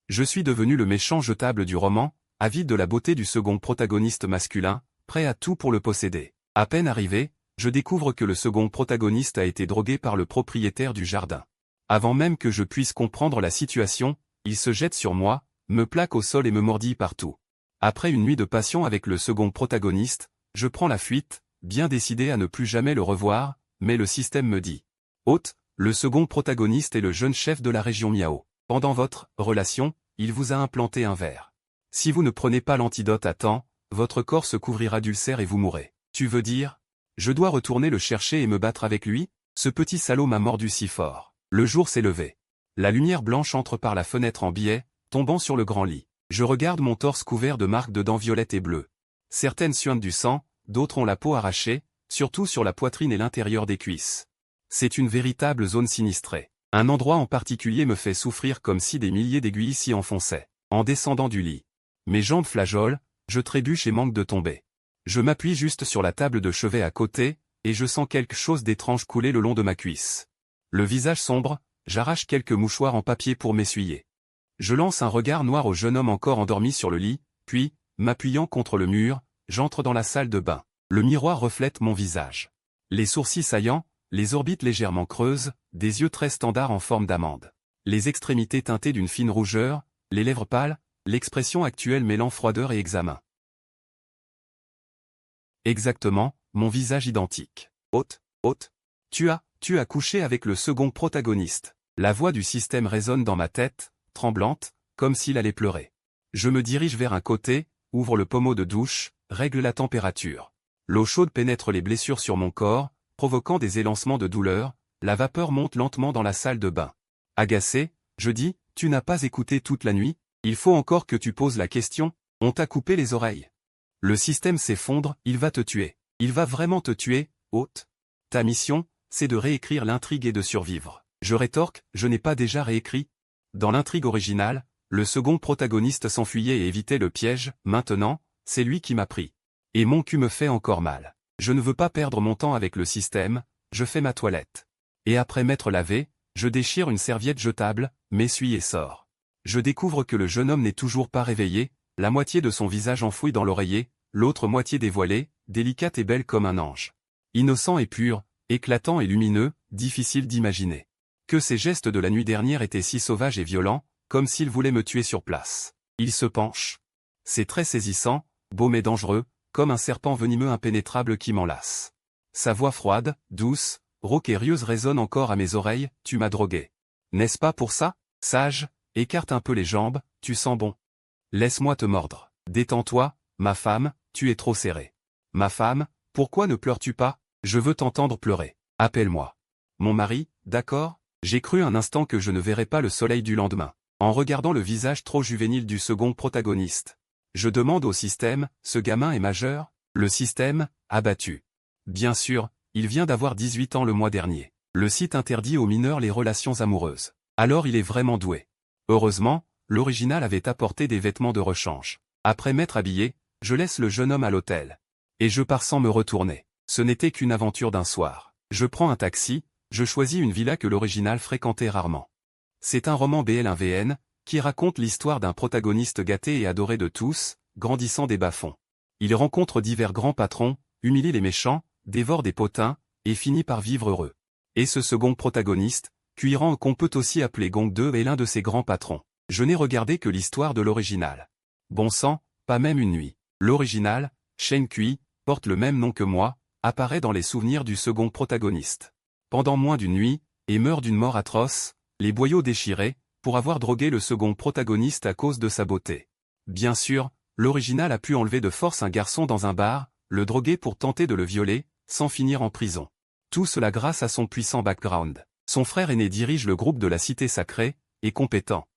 Je suis devenu le méchant jetable du roman, avide de la beauté du second protagoniste masculin, prêt à tout pour le posséder. À peine arrivé, je découvre que le second protagoniste a été drogué par le propriétaire du jardin. Avant même que je puisse comprendre la situation, il se jette sur moi, me plaque au sol et me mordit partout. Après une nuit de passion avec le second protagoniste, je prends la fuite, bien décidé à ne plus jamais le revoir, mais le système me dit: Hôte, le second protagoniste est le jeune chef de la région Miao. Pendant votre relation, il vous a implanté un ver. Si vous ne prenez pas l'antidote à temps, votre corps se couvrira d'ulcères et vous mourrez. Tu veux dire? Je dois retourner le chercher et me battre avec lui? Ce petit salaud m'a mordu si fort. Le jour s'est levé. La lumière blanche entre par la fenêtre en biais, tombant sur le grand lit. Je regarde mon torse couvert de marques de dents violettes et bleues. Certaines suintent du sang, d'autres ont la peau arrachée, surtout sur la poitrine et l'intérieur des cuisses. C'est une véritable zone sinistrée. Un endroit en particulier me fait souffrir comme si des milliers d'aiguilles s'y enfonçaient. En descendant du lit, mes jambes flageolent, je trébuche et manque de tomber. Je m'appuie juste sur la table de chevet à côté, et je sens quelque chose d'étrange couler le long de ma cuisse. Le visage sombre, j'arrache quelques mouchoirs en papier pour m'essuyer. Je lance un regard noir au jeune homme encore endormi sur le lit, puis, m'appuyant contre le mur, j'entre dans la salle de bain. Le miroir reflète mon visage. Les sourcils saillants, les orbites légèrement creuses, des yeux très standards en forme d'amande. Les extrémités teintées d'une fine rougeur, les lèvres pâles, l'expression actuelle mêlant froideur et examen. Exactement, mon visage identique. Hôte, tu as couché avec le second protagoniste. La voix du système résonne dans ma tête, tremblante, comme s'il allait pleurer. Je me dirige vers un côté, ouvre le pommeau de douche, règle la température. L'eau chaude pénètre les blessures sur mon corps, provoquant des élancements de douleur, la vapeur monte lentement dans la salle de bain. Agacé, je dis: Tu n'as pas écouté toute la nuit? Il faut encore que tu poses la question, on t'a coupé les oreilles. Le système s'effondre, il va te tuer. Il va vraiment te tuer, hôte. Ta mission, c'est de réécrire l'intrigue et de survivre. Je rétorque: Je n'ai pas déjà réécrit? Dans l'intrigue originale, le second protagoniste s'enfuyait et évitait le piège, maintenant, c'est lui qui m'a pris. Et mon cul me fait encore mal. Je ne veux pas perdre mon temps avec le système, je fais ma toilette. Et après m'être lavé, je déchire une serviette jetable, m'essuie et sors. Je découvre que le jeune homme n'est toujours pas réveillé, la moitié de son visage enfoui dans l'oreiller, l'autre moitié dévoilée, délicate et belle comme un ange. Innocent et pur, éclatant et lumineux, difficile d'imaginer. Que ces gestes de la nuit dernière étaient si sauvages et violents, comme s'il voulait me tuer sur place. Il se penche. C'est très saisissant, beau mais dangereux, comme un serpent venimeux impénétrable qui m'enlace. Sa voix froide, douce, rauque et rieuse résonne encore à mes oreilles: Tu m'as drogué. N'est-ce pas pour ça? Sage, écarte un peu les jambes, tu sens bon. Laisse-moi te mordre. Détends-toi, ma femme, tu es trop serrée. Ma femme, pourquoi ne pleures-tu pas? Je veux t'entendre pleurer. Appelle-moi. Mon mari, d'accord? J'ai cru un instant que je ne verrais pas le soleil du lendemain. En regardant le visage trop juvénile du second protagoniste. Je demande au système: Ce gamin est majeur? Le système, abattu. Bien sûr, il vient d'avoir 18 ans le mois dernier. Le site interdit aux mineurs les relations amoureuses. Alors il est vraiment doué. Heureusement, l'original avait apporté des vêtements de rechange. Après m'être habillé, je laisse le jeune homme à l'hôtel. Et je pars sans me retourner. Ce n'était qu'une aventure d'un soir. Je prends un taxi, je choisis une villa que l'original fréquentait rarement. C'est un roman BL1VN, qui raconte l'histoire d'un protagoniste gâté et adoré de tous, grandissant des bas-fonds. Il rencontre divers grands patrons, humilie les méchants, dévore des potins, et finit par vivre heureux. Et ce second protagoniste, Cuiran, qu'on peut aussi appeler Gong 2, est l'un de ces grands patrons. Je n'ai regardé que l'histoire de l'original. Bon sang, pas même une nuit. L'original, Shen Kui, porte le même nom que moi, apparaît dans les souvenirs du second protagoniste. Pendant moins d'une nuit, et meurt d'une mort atroce, les boyaux déchirés, pour avoir drogué le second protagoniste à cause de sa beauté. Bien sûr, l'original a pu enlever de force un garçon dans un bar, le droguer pour tenter de le violer, sans finir en prison. Tout cela grâce à son puissant background. Son frère aîné dirige le groupe de la Cité Sacrée, et compétent.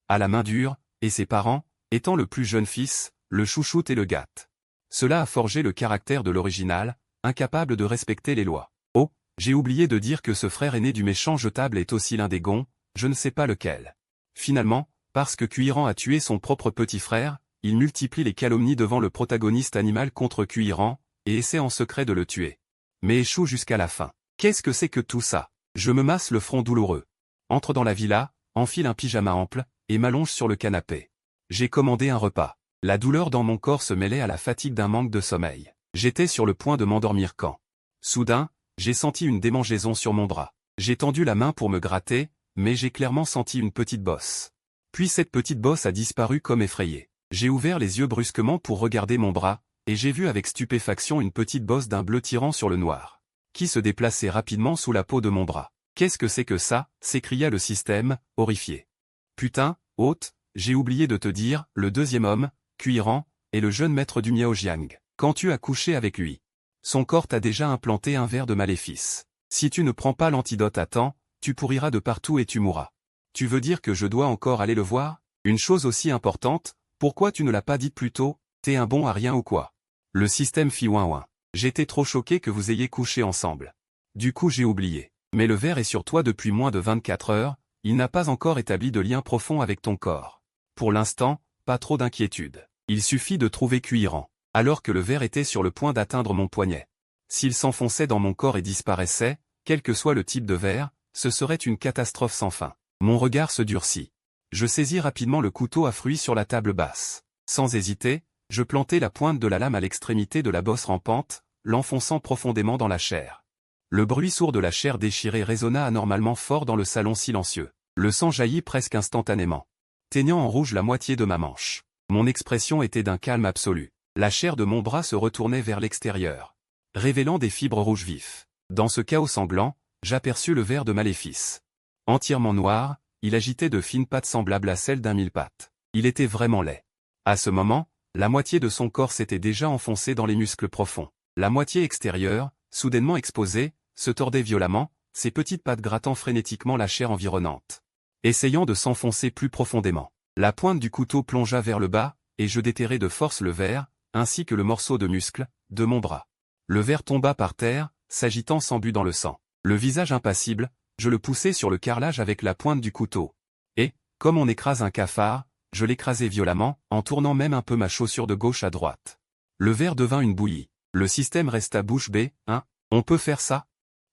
À la main dure, et ses parents, étant le plus jeune fils, le chouchoute et le gâte. Cela a forgé le caractère de l'original, incapable de respecter les lois. Oh, j'ai oublié de dire que ce frère aîné du méchant jetable est aussi l'un des Gonds, je ne sais pas lequel. Finalement, parce que Cuiran a tué son propre petit frère, il multiplie les calomnies devant le protagoniste animal contre Cuiran, et essaie en secret de le tuer. Mais échoue jusqu'à la fin. Qu'est-ce que c'est que tout ça? Je me masse le front douloureux. Entre dans la villa, enfile un pyjama ample, et m'allonge sur le canapé. J'ai commandé un repas. La douleur dans mon corps se mêlait à la fatigue d'un manque de sommeil. J'étais sur le point de m'endormir quand, soudain, j'ai senti une démangeaison sur mon bras. J'ai tendu la main pour me gratter, mais j'ai clairement senti une petite bosse. Puis cette petite bosse a disparu comme effrayée. J'ai ouvert les yeux brusquement pour regarder mon bras, et j'ai vu avec stupéfaction une petite bosse d'un bleu tirant sur le noir, qui se déplaçait rapidement sous la peau de mon bras. « Qu'est-ce que c'est que ça ?» s'écria le système, horrifié. « Putain, hôte, j'ai oublié de te dire, le deuxième homme, Cuiran, est le jeune maître du Miaojiang. Quand tu as couché avec lui, son corps t'a déjà implanté un ver de maléfice. Si tu ne prends pas l'antidote à temps, tu pourriras de partout et tu mourras. Tu veux dire que je dois encore aller le voir? Une chose aussi importante, pourquoi tu ne l'as pas dit plus tôt? T'es un bon à rien ou quoi? » Le système fit ouin ouin. « J'étais trop choqué que vous ayez couché ensemble. Du coup j'ai oublié. Mais le ver est sur toi depuis moins de 24 heures, il n'a pas encore établi de lien profond avec ton corps. Pour l'instant, pas trop d'inquiétude. Il suffit de trouver Cuiran. » Alors que le ver était sur le point d'atteindre mon poignet. S'il s'enfonçait dans mon corps et disparaissait, quel que soit le type de ver, ce serait une catastrophe sans fin. Mon regard se durcit. Je saisis rapidement le couteau à fruits sur la table basse. Sans hésiter, je plantai la pointe de la lame à l'extrémité de la bosse rampante, l'enfonçant profondément dans la chair. Le bruit sourd de la chair déchirée résonna anormalement fort dans le salon silencieux. Le sang jaillit presque instantanément, teignant en rouge la moitié de ma manche. Mon expression était d'un calme absolu. La chair de mon bras se retournait vers l'extérieur, révélant des fibres rouges vifs. Dans ce chaos sanglant, j'aperçus le ver de Maléfice. Entièrement noir, il agitait de fines pattes semblables à celles d'un mille-pattes. Il était vraiment laid. À ce moment, la moitié de son corps s'était déjà enfoncée dans les muscles profonds. La moitié extérieure, soudainement exposée, se tordait violemment, ses petites pattes grattant frénétiquement la chair environnante, essayant de s'enfoncer plus profondément. La pointe du couteau plongea vers le bas, et je déterrai de force le ver, ainsi que le morceau de muscle, de mon bras. Le ver tomba par terre, s'agitant sans but dans le sang. Le visage impassible, je le poussai sur le carrelage avec la pointe du couteau. Et, comme on écrase un cafard, je l'écrasai violemment, en tournant même un peu ma chaussure de gauche à droite. Le ver devint une bouillie. Le système resta bouche bée. « Hein? On peut faire ça ?»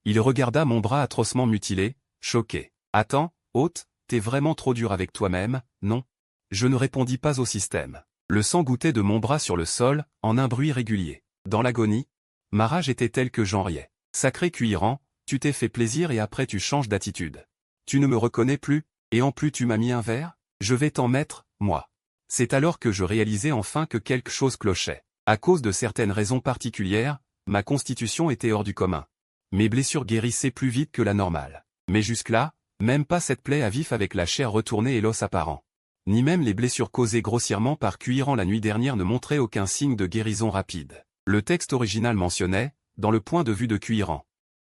Il regarda mon bras atrocement mutilé, choqué. « Attends, hôte, t'es vraiment trop dur avec toi-même, non ?» Je ne répondis pas au système. Le sang gouttait de mon bras sur le sol, en un bruit régulier. Dans l'agonie, ma rage était telle que j'en riais. « Sacré Cuiran, tu t'es fait plaisir et après tu changes d'attitude. Tu ne me reconnais plus, et en plus tu m'as mis un verre? Je vais t'en mettre, moi. » C'est alors que je réalisai enfin que quelque chose clochait. À cause de certaines raisons particulières, ma constitution était hors du commun. Mes blessures guérissaient plus vite que la normale. Mais jusque-là, même pas cette plaie à vif avec la chair retournée et l'os apparent. Ni même les blessures causées grossièrement par Cuiran la nuit dernière ne montraient aucun signe de guérison rapide. Le texte original mentionnait, dans le point de vue de Cuiran,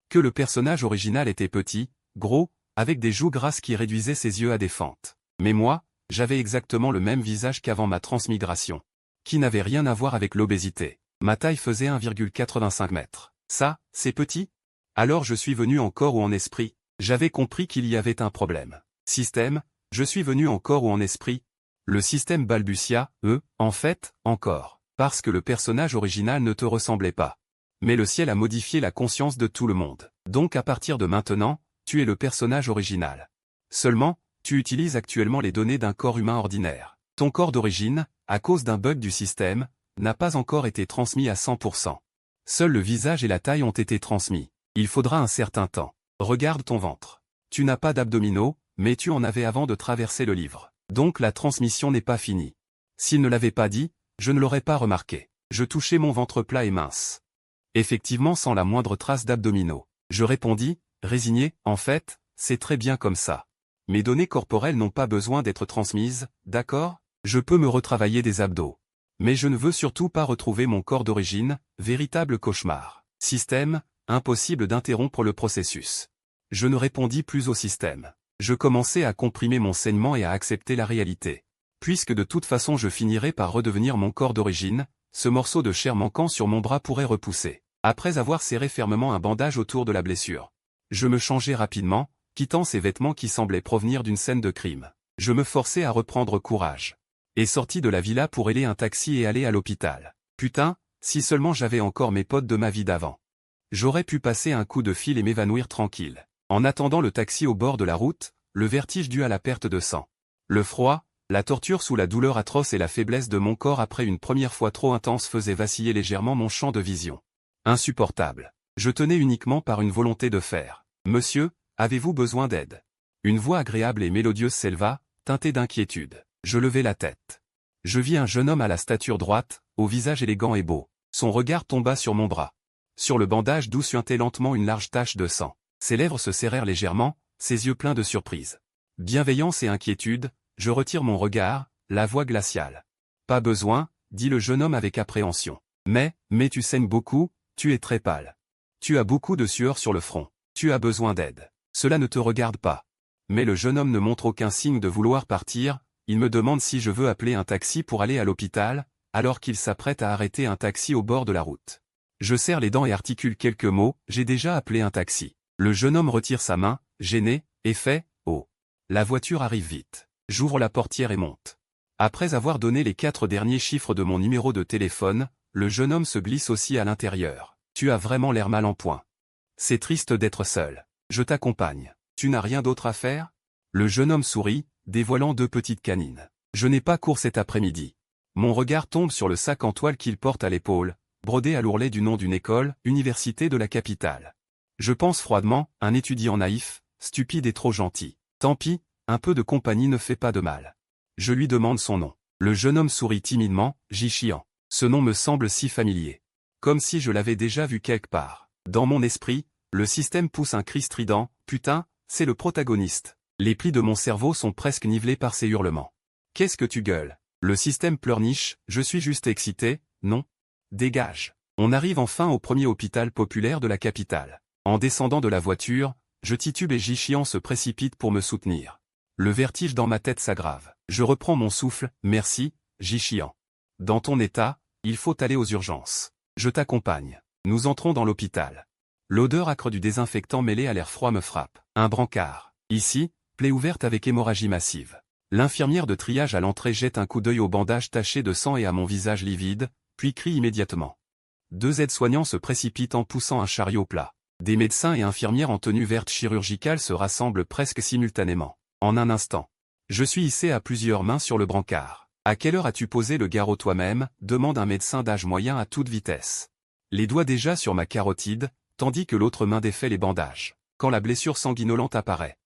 que le personnage original était petit, gros, avec des joues grasses qui réduisaient ses yeux à des fentes. Mais moi, j'avais exactement le même visage qu'avant ma transmigration, qui n'avait rien à voir avec l'obésité. Ma taille faisait 1,85 m. Ça, c'est petit? Alors je suis venu en corps ou en esprit. J'avais compris qu'il y avait un problème. Système, je suis venu en corps ou en esprit? Le système balbutia, en fait, encore. Parce que le personnage original ne te ressemblait pas. Mais le ciel a modifié la conscience de tout le monde. Donc à partir de maintenant, tu es le personnage original. Seulement, tu utilises actuellement les données d'un corps humain ordinaire. Ton corps d'origine, à cause d'un bug du système, n'a pas encore été transmis à 100%. Seul le visage et la taille ont été transmis. Il faudra un certain temps. Regarde ton ventre. Tu n'as pas d'abdominaux, mais tu en avais avant de traverser le livre. Donc la transmission n'est pas finie. S'il ne l'avait pas dit, je ne l'aurais pas remarqué. Je touchais mon ventre plat et mince. Effectivement sans la moindre trace d'abdominaux. Je répondis, résigné, en fait, c'est très bien comme ça. Mes données corporelles n'ont pas besoin d'être transmises, d'accord? Je peux me retravailler des abdos. Mais je ne veux surtout pas retrouver mon corps d'origine, véritable cauchemar. Système, impossible d'interrompre le processus. Je ne répondis plus au système. Je commençais à comprimer mon saignement et à accepter la réalité. Puisque de toute façon je finirais par redevenir mon corps d'origine, ce morceau de chair manquant sur mon bras pourrait repousser. Après avoir serré fermement un bandage autour de la blessure, je me changeai rapidement, quittant ces vêtements qui semblaient provenir d'une scène de crime. Je me forçai à reprendre courage. Et sortis de la villa pour héler un taxi et aller à l'hôpital. Putain, si seulement j'avais encore mes potes de ma vie d'avant. J'aurais pu passer un coup de fil et m'évanouir tranquille. En attendant le taxi au bord de la route, le vertige dû à la perte de sang Le froid, la torture sous la douleur atroce et la faiblesse de mon corps après une première fois trop intense faisaient vaciller légèrement mon champ de vision. Insupportable. Je tenais uniquement par une volonté de faire. « Monsieur, avez-vous besoin d'aide ?» Une voix agréable et mélodieuse s'éleva, teintée d'inquiétude. Je levai la tête. Je vis un jeune homme à la stature droite, au visage élégant et beau. Son regard tomba sur mon bras. Sur le bandage d'où suintait lentement une large tache de sang. Ses lèvres se serrèrent légèrement, ses yeux pleins de surprise. Bienveillance et inquiétude, je retire mon regard, la voix glaciale. « Pas besoin, » dit le jeune homme avec appréhension. « Mais tu saignes beaucoup, tu es très pâle. Tu as beaucoup de sueur sur le front. Tu as besoin d'aide. Cela ne te regarde pas. » Mais le jeune homme ne montre aucun signe de vouloir partir, il me demande si je veux appeler un taxi pour aller à l'hôpital, alors qu'il s'apprête à arrêter un taxi au bord de la route. Je serre les dents et articule quelques mots, j'ai déjà appelé un taxi. Le jeune homme retire sa main, gêné, et fait « Oh !» La voiture arrive vite. J'ouvre la portière et monte. Après avoir donné les 4 derniers chiffres de mon numéro de téléphone, le jeune homme se glisse aussi à l'intérieur. Tu as vraiment l'air mal en point. C'est triste d'être seul. Je t'accompagne. Tu n'as rien d'autre à faire ? Le jeune homme sourit, dévoilant 2 petites canines. Je n'ai pas cours cet après-midi. Mon regard tombe sur le sac en toile qu'il porte à l'épaule, brodé à l'ourlet du nom d'une école, université de la capitale. Je pense froidement, un étudiant naïf, stupide et trop gentil. Tant pis, un peu de compagnie ne fait pas de mal. Je lui demande son nom. Le jeune homme sourit timidement, Jichian. Ce nom me semble si familier. Comme si je l'avais déjà vu quelque part. Dans mon esprit, le système pousse un cri strident, putain, c'est le protagoniste. Les plis de mon cerveau sont presque nivelés par ces hurlements. Qu'est-ce que tu gueules ? Le système pleurniche, je suis juste excité, non ? Dégage. On arrive enfin au premier hôpital populaire de la capitale. En descendant de la voiture, je titube et Jichian se précipite pour me soutenir. Le vertige dans ma tête s'aggrave. Je reprends mon souffle, merci, Jichian. Dans ton état, il faut aller aux urgences. Je t'accompagne. Nous entrons dans l'hôpital. L'odeur âcre du désinfectant mêlé à l'air froid me frappe. Un brancard. Ici, plaie ouverte avec hémorragie massive. L'infirmière de triage à l'entrée jette un coup d'œil au bandage taché de sang et à mon visage livide, puis crie immédiatement. 2 aides-soignants se précipitent en poussant un chariot plat. Des médecins et infirmières en tenue verte chirurgicale se rassemblent presque simultanément. En un instant. Je suis hissé à plusieurs mains sur le brancard. « À quelle heure as-tu posé le garrot toi-même » demande un médecin d'âge moyen à toute vitesse. Les doigts déjà sur ma carotide, tandis que l'autre main défait les bandages. Quand la blessure sanguinolente apparaît.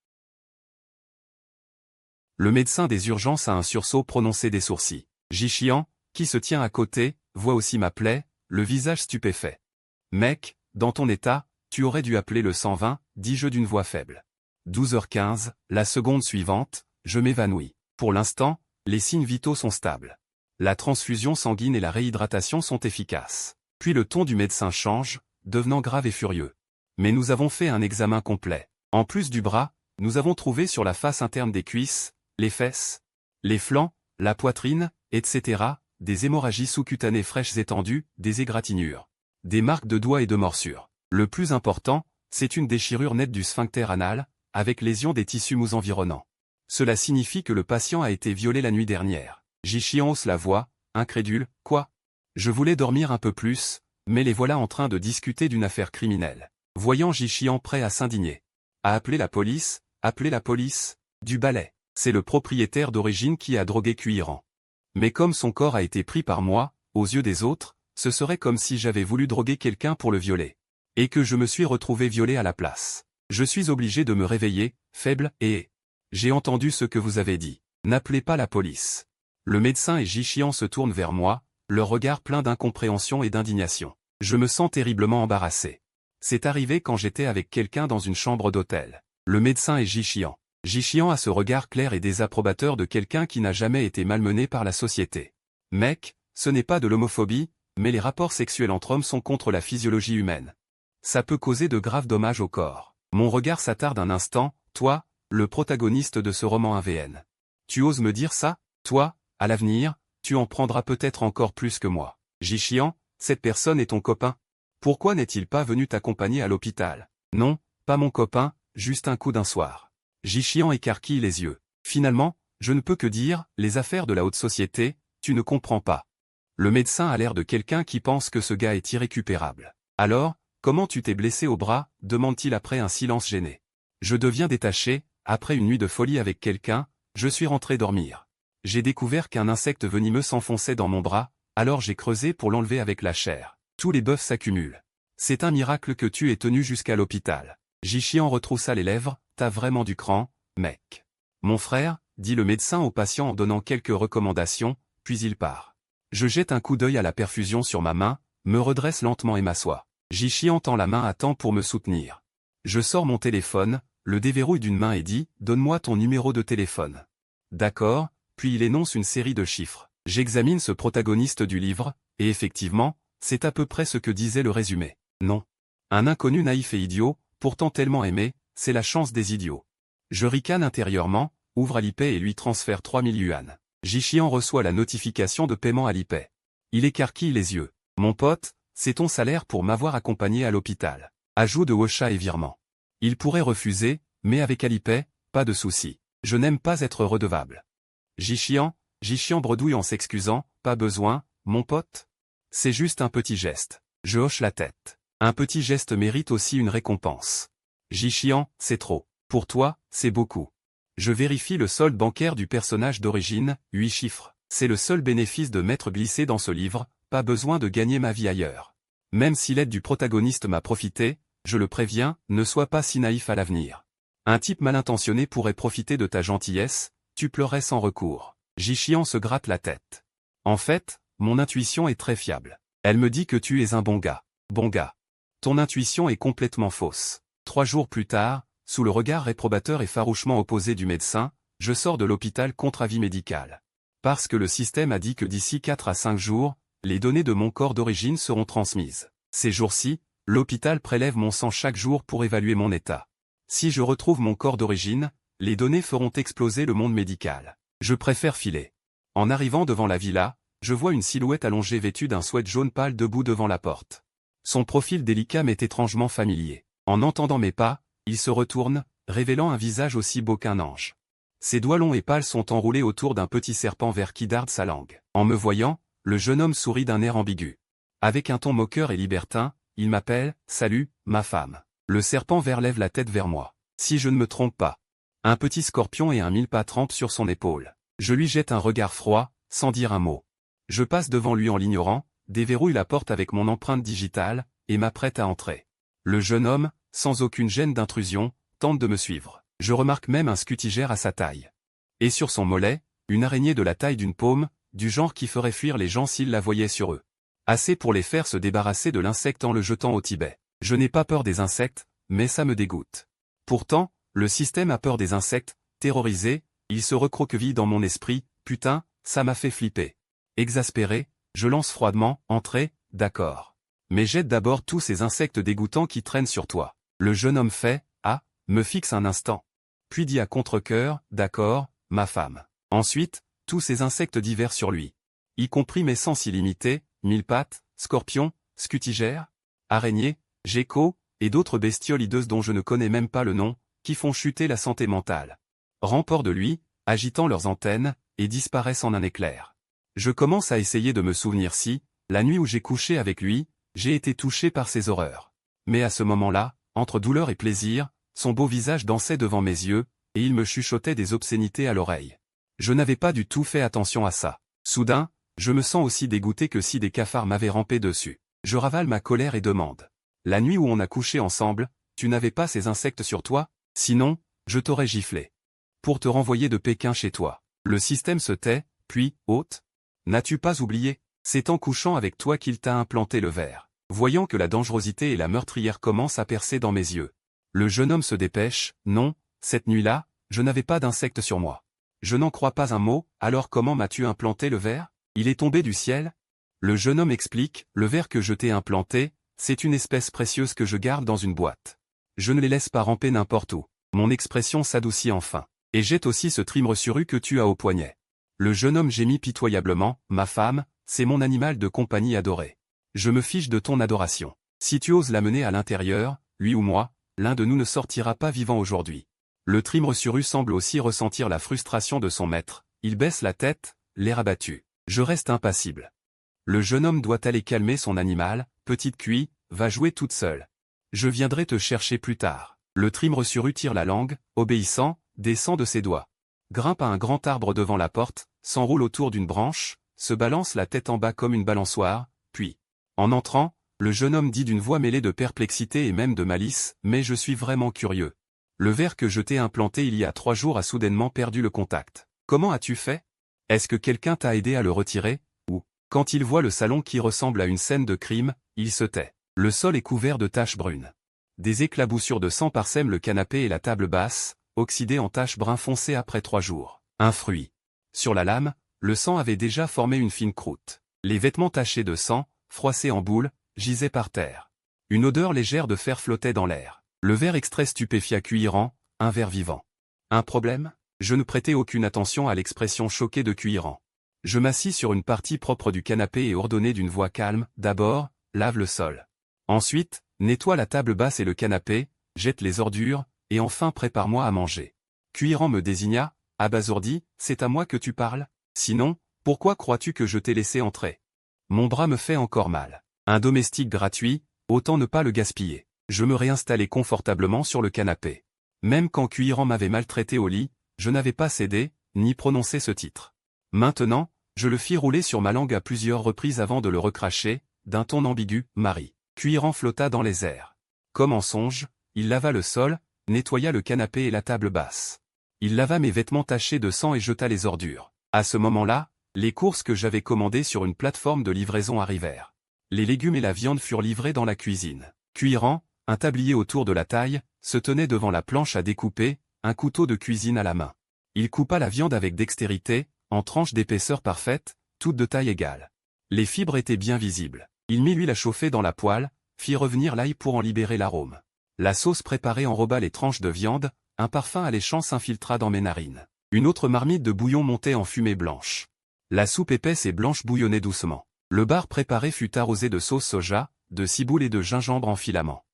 Le médecin des urgences a un sursaut prononcé des sourcils. Jichian, qui se tient à côté, voit aussi ma plaie, le visage stupéfait. « Mec, dans ton état, tu aurais dû appeler le 120, dis-je d'une voix faible. 12h15, la seconde suivante, je m'évanouis. Pour l'instant, les signes vitaux sont stables. La transfusion sanguine et la réhydratation sont efficaces. Puis le ton du médecin change, devenant grave et furieux. Mais nous avons fait un examen complet. En plus du bras, nous avons trouvé sur la face interne des cuisses, les fesses, les flancs, la poitrine, etc., des hémorragies sous-cutanées fraîches étendues, des égratignures, des marques de doigts et de morsures. Le plus important, c'est une déchirure nette du sphincter anal, avec lésion des tissus mous environnants. Cela signifie que le patient a été violé la nuit dernière. Jichian hausse la voix, incrédule, quoi ? Je voulais dormir un peu plus, mais les voilà en train de discuter d'une affaire criminelle. Voyant Jichian prêt à s'indigner. À appeler la police, du balai. C'est le propriétaire d'origine qui a drogué Cuiran. Mais comme son corps a été pris par moi, aux yeux des autres, ce serait comme si j'avais voulu droguer quelqu'un pour le violer. Et que je me suis retrouvé violé à la place. Je suis obligé de me réveiller, faible, et... J'ai entendu ce que vous avez dit. N'appelez pas la police. Le médecin et Jichian se tournent vers moi, leur regard plein d'incompréhension et d'indignation. Je me sens terriblement embarrassé. C'est arrivé quand j'étais avec quelqu'un dans une chambre d'hôtel. Le médecin et Jichian. Jichian a ce regard clair et désapprobateur de quelqu'un qui n'a jamais été malmené par la société. Mec, ce n'est pas de l'homophobie, mais les rapports sexuels entre hommes sont contre la physiologie humaine. Ça peut causer de graves dommages au corps. Mon regard s'attarde un instant, toi, le protagoniste de ce roman AVN. Tu oses me dire ça ? Toi, à l'avenir, tu en prendras peut-être encore plus que moi. Jichian, cette personne est ton copain ? Pourquoi n'est-il pas venu t'accompagner à l'hôpital ? Non, pas mon copain, juste un coup d'un soir. Jichian écarquille les yeux. Finalement, je ne peux que dire, les affaires de la haute société, tu ne comprends pas. Le médecin a l'air de quelqu'un qui pense que ce gars est irrécupérable. Alors, comment tu t'es blessé au bras ? Demande-t-il après un silence gêné. Je deviens détaché, après une nuit de folie avec quelqu'un, Je suis rentré dormir. J'ai découvert qu'un insecte venimeux s'enfonçait dans mon bras, alors j'ai creusé pour l'enlever avec la chair. Tous les bœufs s'accumulent. C'est un miracle que tu aies tenu jusqu'à l'hôpital. Jichian retroussa les lèvres, t'as vraiment du cran, mec. Mon frère, dit le médecin au patient en donnant quelques recommandations, puis il part. Je jette un coup d'œil à la perfusion sur ma main, me redresse lentement et m'assois. Jichian tend la main à temps pour me soutenir. Je sors mon téléphone, le déverrouille d'une main et dit « Donne-moi ton numéro de téléphone ». D'accord, puis il énonce une série de chiffres. J'examine ce protagoniste du livre, et effectivement, c'est à peu près ce que disait le résumé. Non. Un inconnu naïf et idiot, pourtant tellement aimé, c'est la chance des idiots. Je ricane intérieurement, ouvre Alipay et lui transfère 3000 yuan. Jichian reçoit la notification de paiement Alipay. Il écarquille les yeux. Mon pote, c'est ton salaire pour m'avoir accompagné à l'hôpital. Ajout de Wosha et virement. Il pourrait refuser, mais avec Alipay, pas de souci. Je n'aime pas être redevable. Jichian bredouille en s'excusant, pas besoin, mon pote. C'est juste un petit geste. Je hoche la tête. Un petit geste mérite aussi une récompense. Jichian, c'est trop. Pour toi, c'est beaucoup. Je vérifie le solde bancaire du personnage d'origine, 8 chiffres. C'est le seul bénéfice de m'être glissé dans ce livre, pas besoin de gagner ma vie ailleurs. Même si l'aide du protagoniste m'a profité, je le préviens, ne sois pas si naïf à l'avenir. Un type mal intentionné pourrait profiter de ta gentillesse, tu pleurais sans recours. Jichian se gratte la tête. En fait, mon intuition est très fiable. Elle me dit que tu es un bon gars. Bon gars. Ton intuition est complètement fausse. 3 jours plus tard, sous le regard réprobateur et farouchement opposé du médecin, je sors de l'hôpital contre avis médical. Parce que le système a dit que d'ici 4 à 5 jours, les données de mon corps d'origine seront transmises. Ces jours-ci, l'hôpital prélève mon sang chaque jour pour évaluer mon état. Si je retrouve mon corps d'origine, les données feront exploser le monde médical. Je préfère filer. En arrivant devant la villa, je vois une silhouette allongée vêtue d'un sweat jaune pâle debout devant la porte. Son profil délicat m'est étrangement familier. En entendant mes pas, il se retourne, révélant un visage aussi beau qu'un ange. Ses doigts longs et pâles sont enroulés autour d'un petit serpent vert qui darde sa langue. En me voyant, le jeune homme sourit d'un air ambigu. Avec un ton moqueur et libertin, il m'appelle « Salut, ma femme ». Le serpent vert lève la tête vers moi. Si je ne me trompe pas. Un petit scorpion et un mille-pas trempent sur son épaule. Je lui jette un regard froid, sans dire un mot. Je passe devant lui en l'ignorant, déverrouille la porte avec mon empreinte digitale, et m'apprête à entrer. Le jeune homme, sans aucune gêne d'intrusion, tente de me suivre. Je remarque même un scutigère à sa taille. Et sur son mollet, une araignée de la taille d'une paume, du genre qui ferait fuir les gens s'ils la voyaient sur eux. Assez pour les faire se débarrasser de l'insecte en le jetant au Tibet. Je n'ai pas peur des insectes, mais ça me dégoûte. Pourtant, le système a peur des insectes, terrorisé, il se recroqueville dans mon esprit, putain, ça m'a fait flipper. Exaspéré, je lance froidement, entrez, d'accord. Mais jette d'abord tous ces insectes dégoûtants qui traînent sur toi. Le jeune homme fait, ah, me fixe un instant. Puis dit à contre-cœur, d'accord, ma femme. Ensuite, tous ces insectes divers sur lui. Y compris mes sens illimités, mille-pattes, scorpions, scutigères, araignées, geckos, et d'autres bestioles hideuses dont je ne connais même pas le nom, qui font chuter la santé mentale. Rampant de lui, agitant leurs antennes, et disparaissent en un éclair. Je commence à essayer de me souvenir si, la nuit où j'ai couché avec lui, j'ai été touché par ces horreurs. Mais à ce moment-là, entre douleur et plaisir, son beau visage dansait devant mes yeux, et il me chuchotait des obscénités à l'oreille. Je n'avais pas du tout fait attention à ça. Soudain, je me sens aussi dégoûté que si des cafards m'avaient rampé dessus. Je ravale ma colère et demande. La nuit où on a couché ensemble, tu n'avais pas ces insectes sur toi? Sinon, je t'aurais giflé. Pour te renvoyer de Pékin chez toi. Le système se tait, puis, hôte. N'as-tu pas oublié? C'est en couchant avec toi qu'il t'a implanté le verre. Voyant que la dangerosité et la meurtrière commencent à percer dans mes yeux. Le jeune homme se dépêche, non, cette nuit-là, je n'avais pas d'insectes sur moi. Je n'en crois pas un mot, alors comment m'as-tu implanté le verre? Il est tombé du ciel? Le jeune homme explique, le verre que je t'ai implanté, c'est une espèce précieuse que je garde dans une boîte. Je ne les laisse pas ramper n'importe où. Mon expression s'adoucit enfin. Et jette aussi ce trimre suru que tu as au poignet. Le jeune homme gémit pitoyablement, ma femme, c'est mon animal de compagnie adoré. Je me fiche de ton adoration. Si tu oses l'amener à l'intérieur, lui ou moi, l'un de nous ne sortira pas vivant aujourd'hui. Le trimre suru semble aussi ressentir la frustration de son maître, il baisse la tête, l'air abattu. Je reste impassible. Le jeune homme doit aller calmer son animal, petite cuit, va jouer toute seule. Je viendrai te chercher plus tard. Le trimre suru tire la langue, obéissant, descend de ses doigts. grimpe à un grand arbre devant la porte, s'enroule autour d'une branche, se balance la tête en bas comme une balançoire, puis, en entrant, le jeune homme dit d'une voix mêlée de perplexité et même de malice, « Mais je suis vraiment curieux. Le verre que je t'ai implanté il y a 3 jours a soudainement perdu le contact. Comment as-tu fait? Est-ce que quelqu'un t'a aidé à le retirer? » Ou, quand il voit le salon qui ressemble à une scène de crime, il se tait. Le sol est couvert de taches brunes. Des éclaboussures de sang parsèment le canapé et la table basse, oxydée en taches brun foncé après 3 jours. Un fruit. Sur la lame, le sang avait déjà formé une fine croûte. Les vêtements tachés de sang, froissés en boule, gisaient par terre. Une odeur légère de fer flottait dans l'air. Le verre extrait stupéfia Cuillerand, un verre vivant. Un problème? Je ne prêtais aucune attention à l'expression choquée de Cuillerand. Je m'assis sur une partie propre du canapé et ordonnai d'une voix calme, d'abord, lave le sol. Ensuite, nettoie la table basse et le canapé, jette les ordures, et enfin prépare-moi à manger. Cuillerand me désigna, abasourdi, c'est à moi que tu parles? Sinon, pourquoi crois-tu que je t'ai laissé entrer? Mon bras me fait encore mal. Un domestique gratuit, autant ne pas le gaspiller. Je me réinstallai confortablement sur le canapé. Même quand Cuillerand m'avait maltraité au lit, je n'avais pas cédé, ni prononcé ce titre. Maintenant, je le fis rouler sur ma langue à plusieurs reprises avant de le recracher, d'un ton ambigu, Marie. Cuillerand flotta dans les airs. Comme en songe, il lava le sol, nettoya le canapé et la table basse. Il lava mes vêtements tachés de sang et jeta les ordures. À ce moment-là, les courses que j'avais commandées sur une plateforme de livraison arrivèrent. Les légumes et la viande furent livrés dans la cuisine. Cuillerand, un tablier autour de la taille, se tenait devant la planche à découper, un couteau de cuisine à la main. Il coupa la viande avec dextérité, en tranches d'épaisseur parfaite, toutes de taille égale. Les fibres étaient bien visibles. Il mit l'huile à chauffer dans la poêle, fit revenir l'ail pour en libérer l'arôme. La sauce préparée enroba les tranches de viande, un parfum alléchant s'infiltra dans mes narines. Une autre marmite de bouillon montait en fumée blanche. La soupe épaisse et blanche bouillonnait doucement. Le bar préparé fut arrosé de sauce soja, de ciboule et de gingembre en filaments.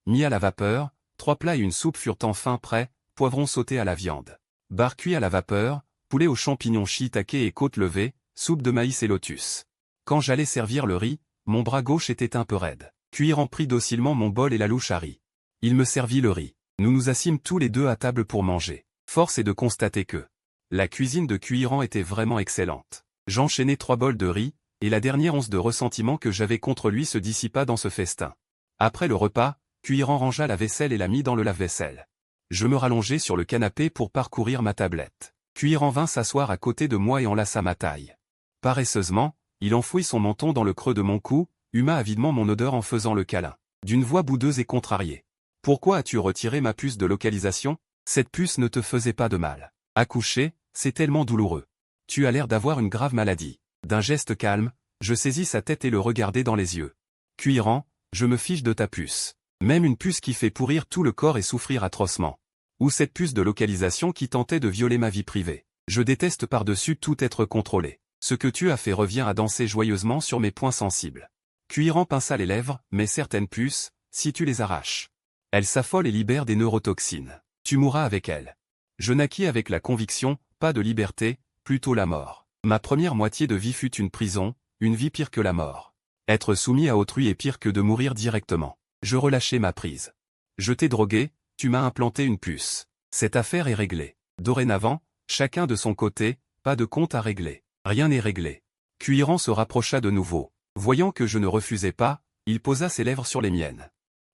Mis à la vapeur, 3 plats et une soupe furent enfin prêts, poivrons sautés à la viande. Bar cuit à la vapeur, poulet aux champignons shiitake et côte levée, soupe de maïs et lotus. Quand j'allais servir le riz, mon bras gauche était un peu raide. Cuillerand prit docilement mon bol et la louche à riz. Il me servit le riz. Nous nous assîmes tous les deux à table pour manger. Force est de constater que la cuisine de Cuillerand était vraiment excellente. J'enchaînai 3 bols de riz, et la dernière once de ressentiment que j'avais contre lui se dissipa dans ce festin. Après le repas, Cuillerand rangea la vaisselle et la mit dans le lave-vaisselle. Je me rallongeai sur le canapé pour parcourir ma tablette. Cuillerand vint s'asseoir à côté de moi et enlaça ma taille. Paresseusement, il enfouit son menton dans le creux de mon cou, huma avidement mon odeur en faisant le câlin. D'une voix boudeuse et contrariée. « Pourquoi as-tu retiré ma puce de localisation? Cette puce ne te faisait pas de mal. Accoucher, c'est tellement douloureux. Tu as l'air d'avoir une grave maladie. » D'un geste calme, je saisis sa tête et le regardai dans les yeux. « Cuillerand, je me fiche de ta puce. Même une puce qui fait pourrir tout le corps et souffrir atrocement. Ou cette puce de localisation qui tentait de violer ma vie privée. Je déteste par-dessus tout être contrôlé. Ce que tu as fait revient à danser joyeusement sur mes points sensibles. » Cuillerand pinça les lèvres, mais certaines puces, si tu les arraches, elles s'affolent et libèrent des neurotoxines. Tu mourras avec elles. Je naquis avec la conviction, pas de liberté, plutôt la mort. Ma première moitié de vie fut une prison, une vie pire que la mort. Être soumis à autrui est pire que de mourir directement. Je relâchai ma prise. Je t'ai drogué, tu m'as implanté une puce. Cette affaire est réglée. Dorénavant, chacun de son côté, pas de compte à régler. Rien n'est réglé. Cuillerand se rapprocha de nouveau. Voyant que je ne refusais pas, il posa ses lèvres sur les miennes.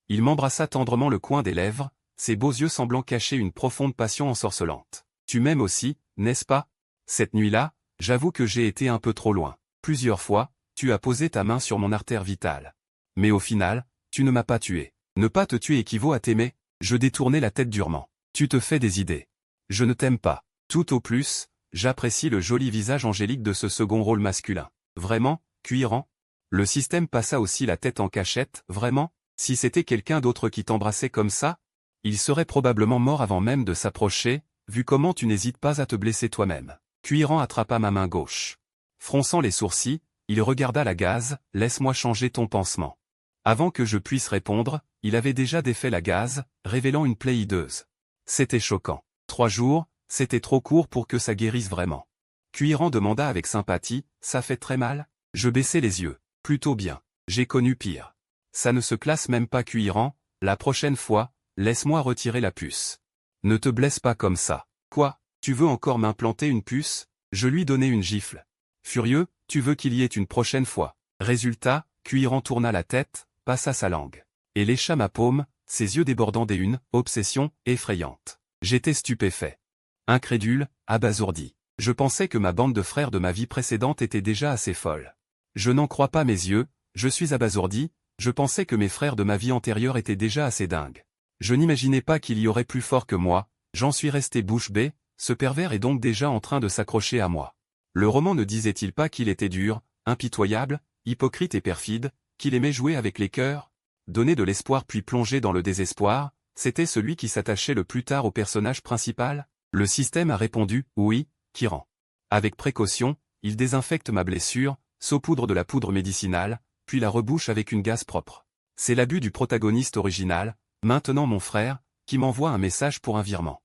Il m'embrassa tendrement le coin des lèvres, ses beaux yeux semblant cacher une profonde passion ensorcelante. Tu m'aimes aussi, n'est-ce pas? Cette nuit-là, j'avoue que j'ai été un peu trop loin. Plusieurs fois, tu as posé ta main sur mon artère vitale. Mais au final, tu ne m'as pas tué. Ne pas te tuer équivaut à t'aimer. Je détournai la tête durement. Tu te fais des idées. Je ne t'aime pas. Tout au plus, j'apprécie le joli visage angélique de ce second rôle masculin. Vraiment, Cuillerand? Le système passa aussi la tête en cachette, vraiment? Si c'était quelqu'un d'autre qui t'embrassait comme ça, il serait probablement mort avant même de s'approcher, vu comment tu n'hésites pas à te blesser toi-même. Cuillerand attrapa ma main gauche. Fronçant les sourcils, il regarda la gaze, laisse-moi changer ton pansement. Avant que je puisse répondre, il avait déjà défait la gaze, révélant une plaie hideuse. C'était choquant. 3 jours, c'était trop court pour que ça guérisse vraiment. Cuillerand demanda avec sympathie, ça fait très mal? Je baissai les yeux. Plutôt bien. J'ai connu pire. Ça ne se classe même pas Cuillerand, la prochaine fois, laisse-moi retirer la puce. Ne te blesse pas comme ça. Quoi? Tu veux encore m'implanter une puce? Je lui donnai une gifle. Furieux, tu veux qu'il y ait une prochaine fois. Résultat, Cuiran tourna la tête, passa sa langue. Et lécha ma paume, ses yeux débordant d'une obsession effrayante. J'étais stupéfait. Incrédule, abasourdi. Je pensais que ma bande de frères de ma vie précédente était déjà assez folle. Je n'en crois pas mes yeux, je suis abasourdi, je pensais que mes frères de ma vie antérieure étaient déjà assez dingues. Je n'imaginais pas qu'il y aurait plus fort que moi, j'en suis resté bouche bée, ce pervers est donc déjà en train de s'accrocher à moi. Le roman ne disait-il pas qu'il était dur, impitoyable, hypocrite et perfide, qu'il aimait jouer avec les cœurs? Donner de l'espoir puis plonger dans le désespoir, c'était celui qui s'attachait le plus tard au personnage principal? Le système a répondu, oui, Kyran. Avec précaution, il désinfecte ma blessure, saupoudre de la poudre médicinale, puis la rebouche avec une gaze propre. C'est l'abus du protagoniste original, maintenant mon frère, qui m'envoie un message pour un virement.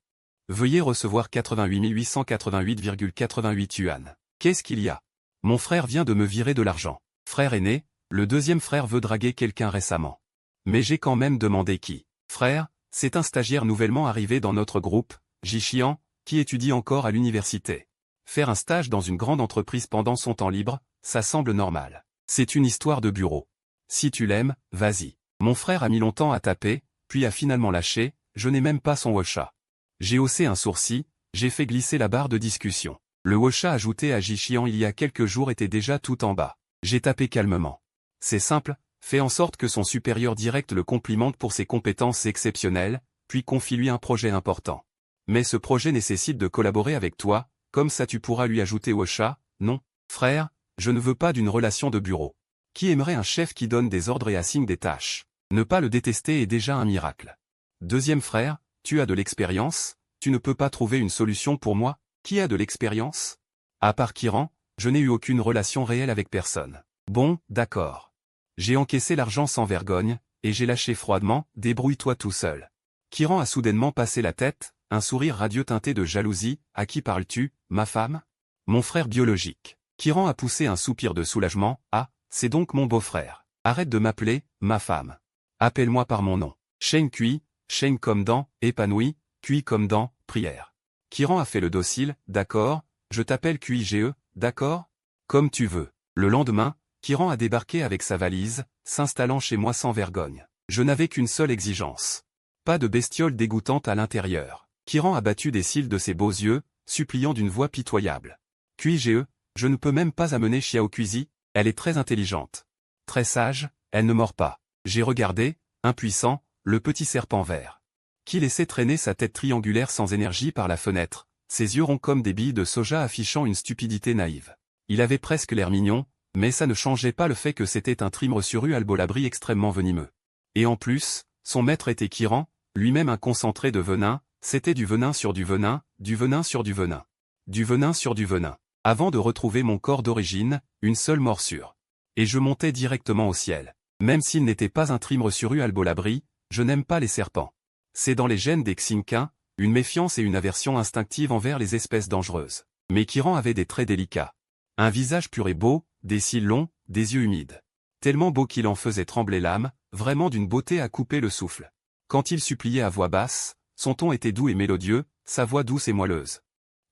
Veuillez recevoir 88 888,88 yuan. Qu'est-ce qu'il y a? Mon frère vient de me virer de l'argent. Frère aîné, le deuxième frère veut draguer quelqu'un récemment. Mais j'ai quand même demandé qui. Frère, c'est un stagiaire nouvellement arrivé dans notre groupe, Jixian, qui étudie encore à l'université. Faire un stage dans une grande entreprise pendant son temps libre, ça semble normal. C'est une histoire de bureau. Si tu l'aimes, vas-y. Mon frère a mis longtemps à taper, puis a finalement lâché, je n'ai même pas son WhatsApp. J'ai haussé un sourcil, j'ai fait glisser la barre de discussion. Le WhatsApp ajouté à Jixian il y a quelques jours était déjà tout en bas. J'ai tapé calmement. C'est simple, fais en sorte que son supérieur direct le complimente pour ses compétences exceptionnelles, puis confie-lui un projet important. Mais ce projet nécessite de collaborer avec toi, comme ça tu pourras lui ajouter WhatsApp, non, frère, je ne veux pas d'une relation de bureau. Qui aimerait un chef qui donne des ordres et assigne des tâches? Ne pas le détester est déjà un miracle. Deuxième frère, tu as de l'expérience, tu ne peux pas trouver une solution pour moi? Qui a de l'expérience? À part Kyran, je n'ai eu aucune relation réelle avec personne. Bon, d'accord. J'ai encaissé l'argent sans vergogne, et j'ai lâché froidement, débrouille-toi tout seul. Kyran a soudainement passé la tête, un sourire radieux teinté de jalousie, à qui parles-tu, ma femme? Mon frère biologique. Kyran a poussé un soupir de soulagement, ah, c'est donc mon beau-frère. Arrête de m'appeler, ma femme. Appelle-moi par mon nom. Sheng Kui, Sheng comme dans, épanoui, Kui comme dans, prière. Kyran a fait le docile, d'accord, je t'appelle QIGE, d'accord? Comme tu veux. Le lendemain, Kyran a débarqué avec sa valise, s'installant chez moi sans vergogne. Je n'avais qu'une seule exigence. Pas de bestiole dégoûtante à l'intérieur. Kyran a battu des cils de ses beaux yeux, suppliant d'une voix pitoyable. QIGE, je ne peux même pas amener Xiao Kuizi, elle est très intelligente. Très sage, elle ne mord pas. J'ai regardé, impuissant, le petit serpent vert. Qui laissait traîner sa tête triangulaire sans énergie par la fenêtre, ses yeux ronds comme des billes de soja affichant une stupidité naïve. Il avait presque l'air mignon, mais ça ne changeait pas le fait que c'était un trimre sur albolabri extrêmement venimeux. Et en plus, son maître était Kyran, lui-même un concentré de venin, c'était du venin sur du venin, du venin sur du venin. Du venin sur du venin. Avant de retrouver mon corps d'origine, une seule morsure. Et je montais directement au ciel. Même s'il n'était pas un trimre sur albolabri, je n'aime pas les serpents. C'est dans les gènes des Xinquins, une méfiance et une aversion instinctive envers les espèces dangereuses. Mais Kyran avait des traits délicats. Un visage pur et beau, des cils longs, des yeux humides. Tellement beau qu'il en faisait trembler l'âme, vraiment d'une beauté à couper le souffle. Quand il suppliait à voix basse, son ton était doux et mélodieux, sa voix douce et moelleuse.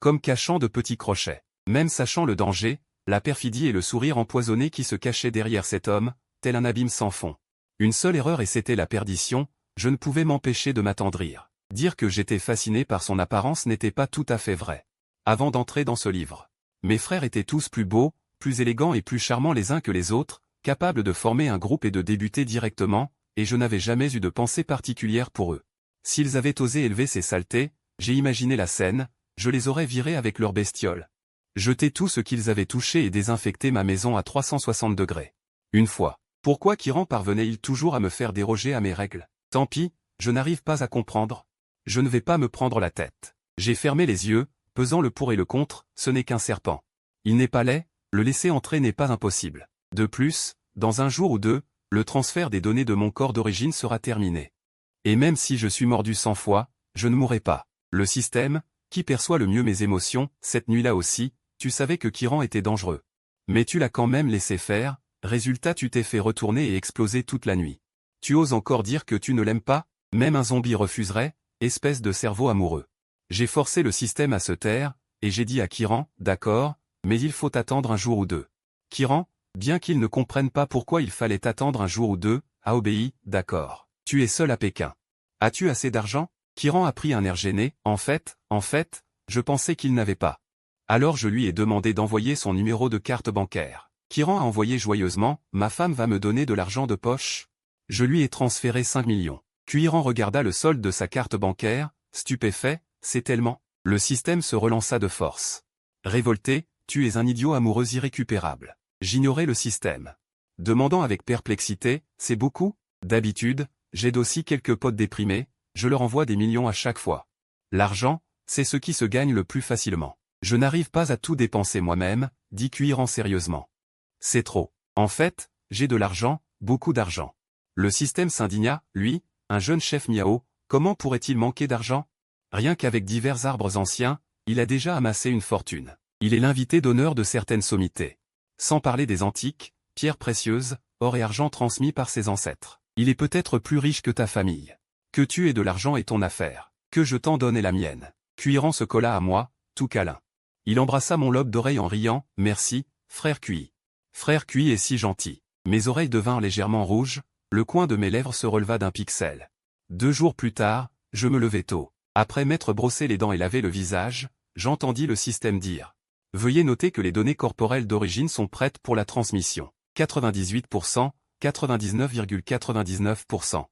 Comme cachant de petits crochets. Même sachant le danger, la perfidie et le sourire empoisonné qui se cachaient derrière cet homme, tel un abîme sans fond. Une seule erreur et c'était la perdition, je ne pouvais m'empêcher de m'attendrir. Dire que j'étais fasciné par son apparence n'était pas tout à fait vrai. Avant d'entrer dans ce livre. Mes frères étaient tous plus beaux, plus élégants et plus charmants les uns que les autres, capables de former un groupe et de débuter directement, et je n'avais jamais eu de pensée particulière pour eux. S'ils avaient osé élever ces saletés, j'ai imaginé la scène, je les aurais virés avec leurs bestioles. Jeter tout ce qu'ils avaient touché et désinfecter ma maison à 360 degrés. Une fois. Pourquoi Kyran parvenait-il toujours à me faire déroger à mes règles? Tant pis, je n'arrive pas à comprendre. Je ne vais pas me prendre la tête. J'ai fermé les yeux, pesant le pour et le contre, ce n'est qu'un serpent. Il n'est pas laid, le laisser entrer n'est pas impossible. De plus, dans un jour ou deux, le transfert des données de mon corps d'origine sera terminé. Et même si je suis mordu 100 fois, je ne mourrai pas. Le système, qui perçoit le mieux mes émotions, cette nuit-là aussi, tu savais que Kyran était dangereux. Mais tu l'as quand même laissé faire, résultat tu t'es fait retourner et exploser toute la nuit. Tu oses encore dire que tu ne l'aimes pas? Même un zombie refuserait, espèce de cerveau amoureux. J'ai forcé le système à se taire, et j'ai dit à Kiran, d'accord, mais il faut attendre un jour ou deux. Kiran, bien qu'il ne comprenne pas pourquoi il fallait attendre un jour ou deux, a obéi, d'accord. Tu es seul à Pékin. As-tu assez d'argent? Kiran a pris un air gêné, en fait, je pensais qu'il n'avait pas. Alors je lui ai demandé d'envoyer son numéro de carte bancaire. Kiran a envoyé joyeusement, ma femme va me donner de l'argent de poche. Je lui ai transféré 5 millions. Kiran regarda le solde de sa carte bancaire, stupéfait, c'est tellement. Le système se relança de force. Révolté, tu es un idiot amoureux irrécupérable. J'ignorais le système. Demandant avec perplexité, c'est beaucoup? D'habitude, j'aide aussi quelques potes déprimés, je leur envoie des millions à chaque fois. L'argent, c'est ce qui se gagne le plus facilement. Je n'arrive pas à tout dépenser moi-même, dit Kiran sérieusement. C'est trop. En fait, j'ai de l'argent, beaucoup d'argent. Le système s'indigna, lui, un jeune chef miao, comment pourrait-il manquer d'argent? Rien qu'avec divers arbres anciens, il a déjà amassé une fortune. Il est l'invité d'honneur de certaines sommités. Sans parler des antiques, pierres précieuses, or et argent transmis par ses ancêtres. Il est peut-être plus riche que ta famille. Que tu aies de l'argent est ton affaire. Que je t'en donne est la mienne. Kiran se colla à moi, tout câlin. Il embrassa mon lobe d'oreille en riant, merci, frère Kui. Frère Kui est si gentil. Mes oreilles devinrent légèrement rouges, le coin de mes lèvres se releva d'un pixel. 2 jours plus tard, je me levai tôt. Après m'être brossé les dents et lavé le visage, j'entendis le système dire. Veuillez noter que les données corporelles d'origine sont prêtes pour la transmission. 98%, 99,99%.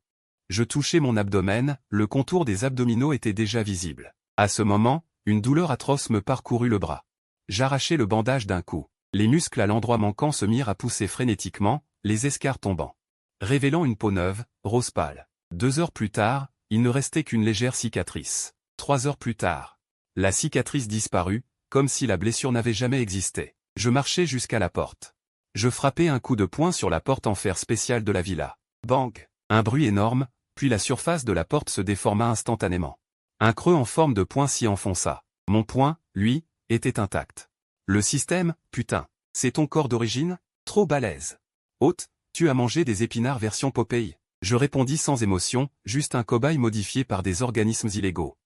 Je touchais mon abdomen, le contour des abdominaux était déjà visible. À ce moment, une douleur atroce me parcourut le bras. J'arrachai le bandage d'un coup. Les muscles à l'endroit manquant se mirent à pousser frénétiquement, les escarres tombant. Révélant une peau neuve, rose pâle. 2 heures plus tard, il ne restait qu'une légère cicatrice. 3 heures plus tard, la cicatrice disparut, comme si la blessure n'avait jamais existé. Je marchai jusqu'à la porte. Je frappai un coup de poing sur la porte en fer spécial de la villa. Bang! Un bruit énorme, puis la surface de la porte se déforma instantanément. Un creux en forme de poing s'y enfonça. Mon poing, lui, était intact. Le système, putain, c'est ton corps d'origine? Trop balèze. Hôte, tu as mangé des épinards version Popeye. Je répondis sans émotion, juste un cobaye modifié par des organismes illégaux.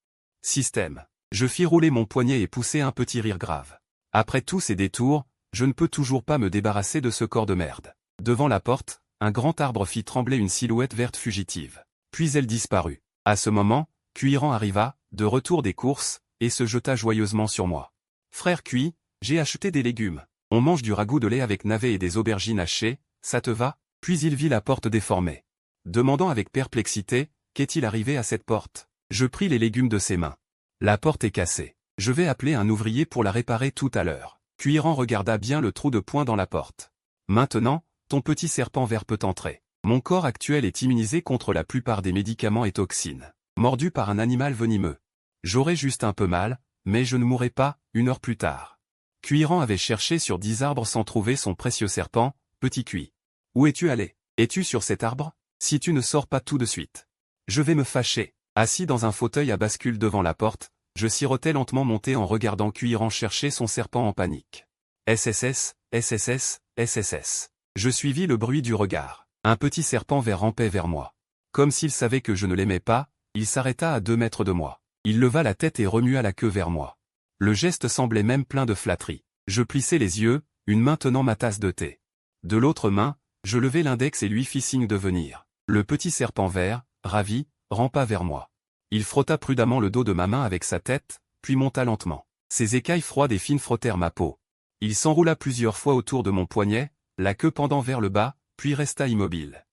Système. Je fis rouler mon poignet et pousser un petit rire grave. Après tous ces détours, je ne peux toujours pas me débarrasser de ce corps de merde. Devant la porte, un grand arbre fit trembler une silhouette verte fugitive. Puis elle disparut. À ce moment, Kiran arriva, de retour des courses, et se jeta joyeusement sur moi. Frère Kui, j'ai acheté des légumes. On mange du ragoût de lait avec navets et des aubergines hachées, ça te va? Puis il vit la porte déformée. Demandant avec perplexité, qu'est-il arrivé à cette porte? Je pris les légumes de ses mains. La porte est cassée. Je vais appeler un ouvrier pour la réparer tout à l'heure. Kiran regarda bien le trou de poing dans la porte. Maintenant, ton petit serpent vert peut entrer. Mon corps actuel est immunisé contre la plupart des médicaments et toxines. Mordu par un animal venimeux. J'aurai juste un peu mal, mais je ne mourrai pas, 1 heure plus tard. Kiran avait cherché sur 10 arbres sans trouver son précieux serpent, petit Kui. Où es-tu allé? Es-tu sur cet arbre? Si tu ne sors pas tout de suite. Je vais me fâcher. Assis dans un fauteuil à bascule devant la porte, je sirotais lentement monté en regardant Kiran chercher son serpent en panique. SSS, SSS, SSS. Je suivis le bruit du regard. Un petit serpent vert rampait vers moi. Comme s'il savait que je ne l'aimais pas, il s'arrêta à 2 mètres de moi. Il leva la tête et remua la queue vers moi. Le geste semblait même plein de flatterie. Je plissai les yeux, une main tenant ma tasse de thé. De l'autre main, je levai l'index et lui fis signe de venir. Le petit serpent vert, ravi, rampa vers moi. Il frotta prudemment le dos de ma main avec sa tête, puis monta lentement. Ses écailles froides et fines frottèrent ma peau. Il s'enroula plusieurs fois autour de mon poignet, la queue pendant vers le bas, puis resta immobile.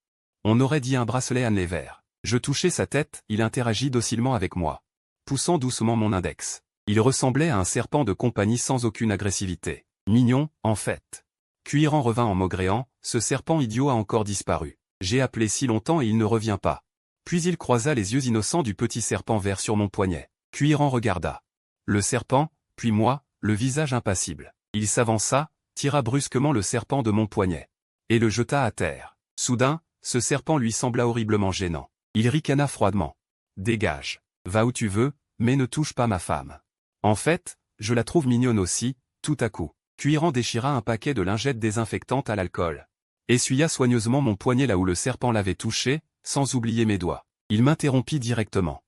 On aurait dit un bracelet annelé vert. Je touchai sa tête, il interagit docilement avec moi. Poussant doucement mon index. Il ressemblait à un serpent de compagnie sans aucune agressivité. Mignon, en fait. Kiran revint en maugréant, ce serpent idiot a encore disparu. J'ai appelé si longtemps et il ne revient pas. Puis il croisa les yeux innocents du petit serpent vert sur mon poignet. Kiran regarda. Le serpent, puis moi, le visage impassible. Il s'avança, tira brusquement le serpent de mon poignet. Et le jeta à terre. Soudain, ce serpent lui sembla horriblement gênant. Il ricana froidement. Dégage. Va où tu veux, mais ne touche pas ma femme. En fait, je la trouve mignonne aussi, tout à coup. Kiran déchira un paquet de lingettes désinfectantes à l'alcool. Essuya soigneusement mon poignet là où le serpent l'avait touché, sans oublier mes doigts. Il m'interrompit directement.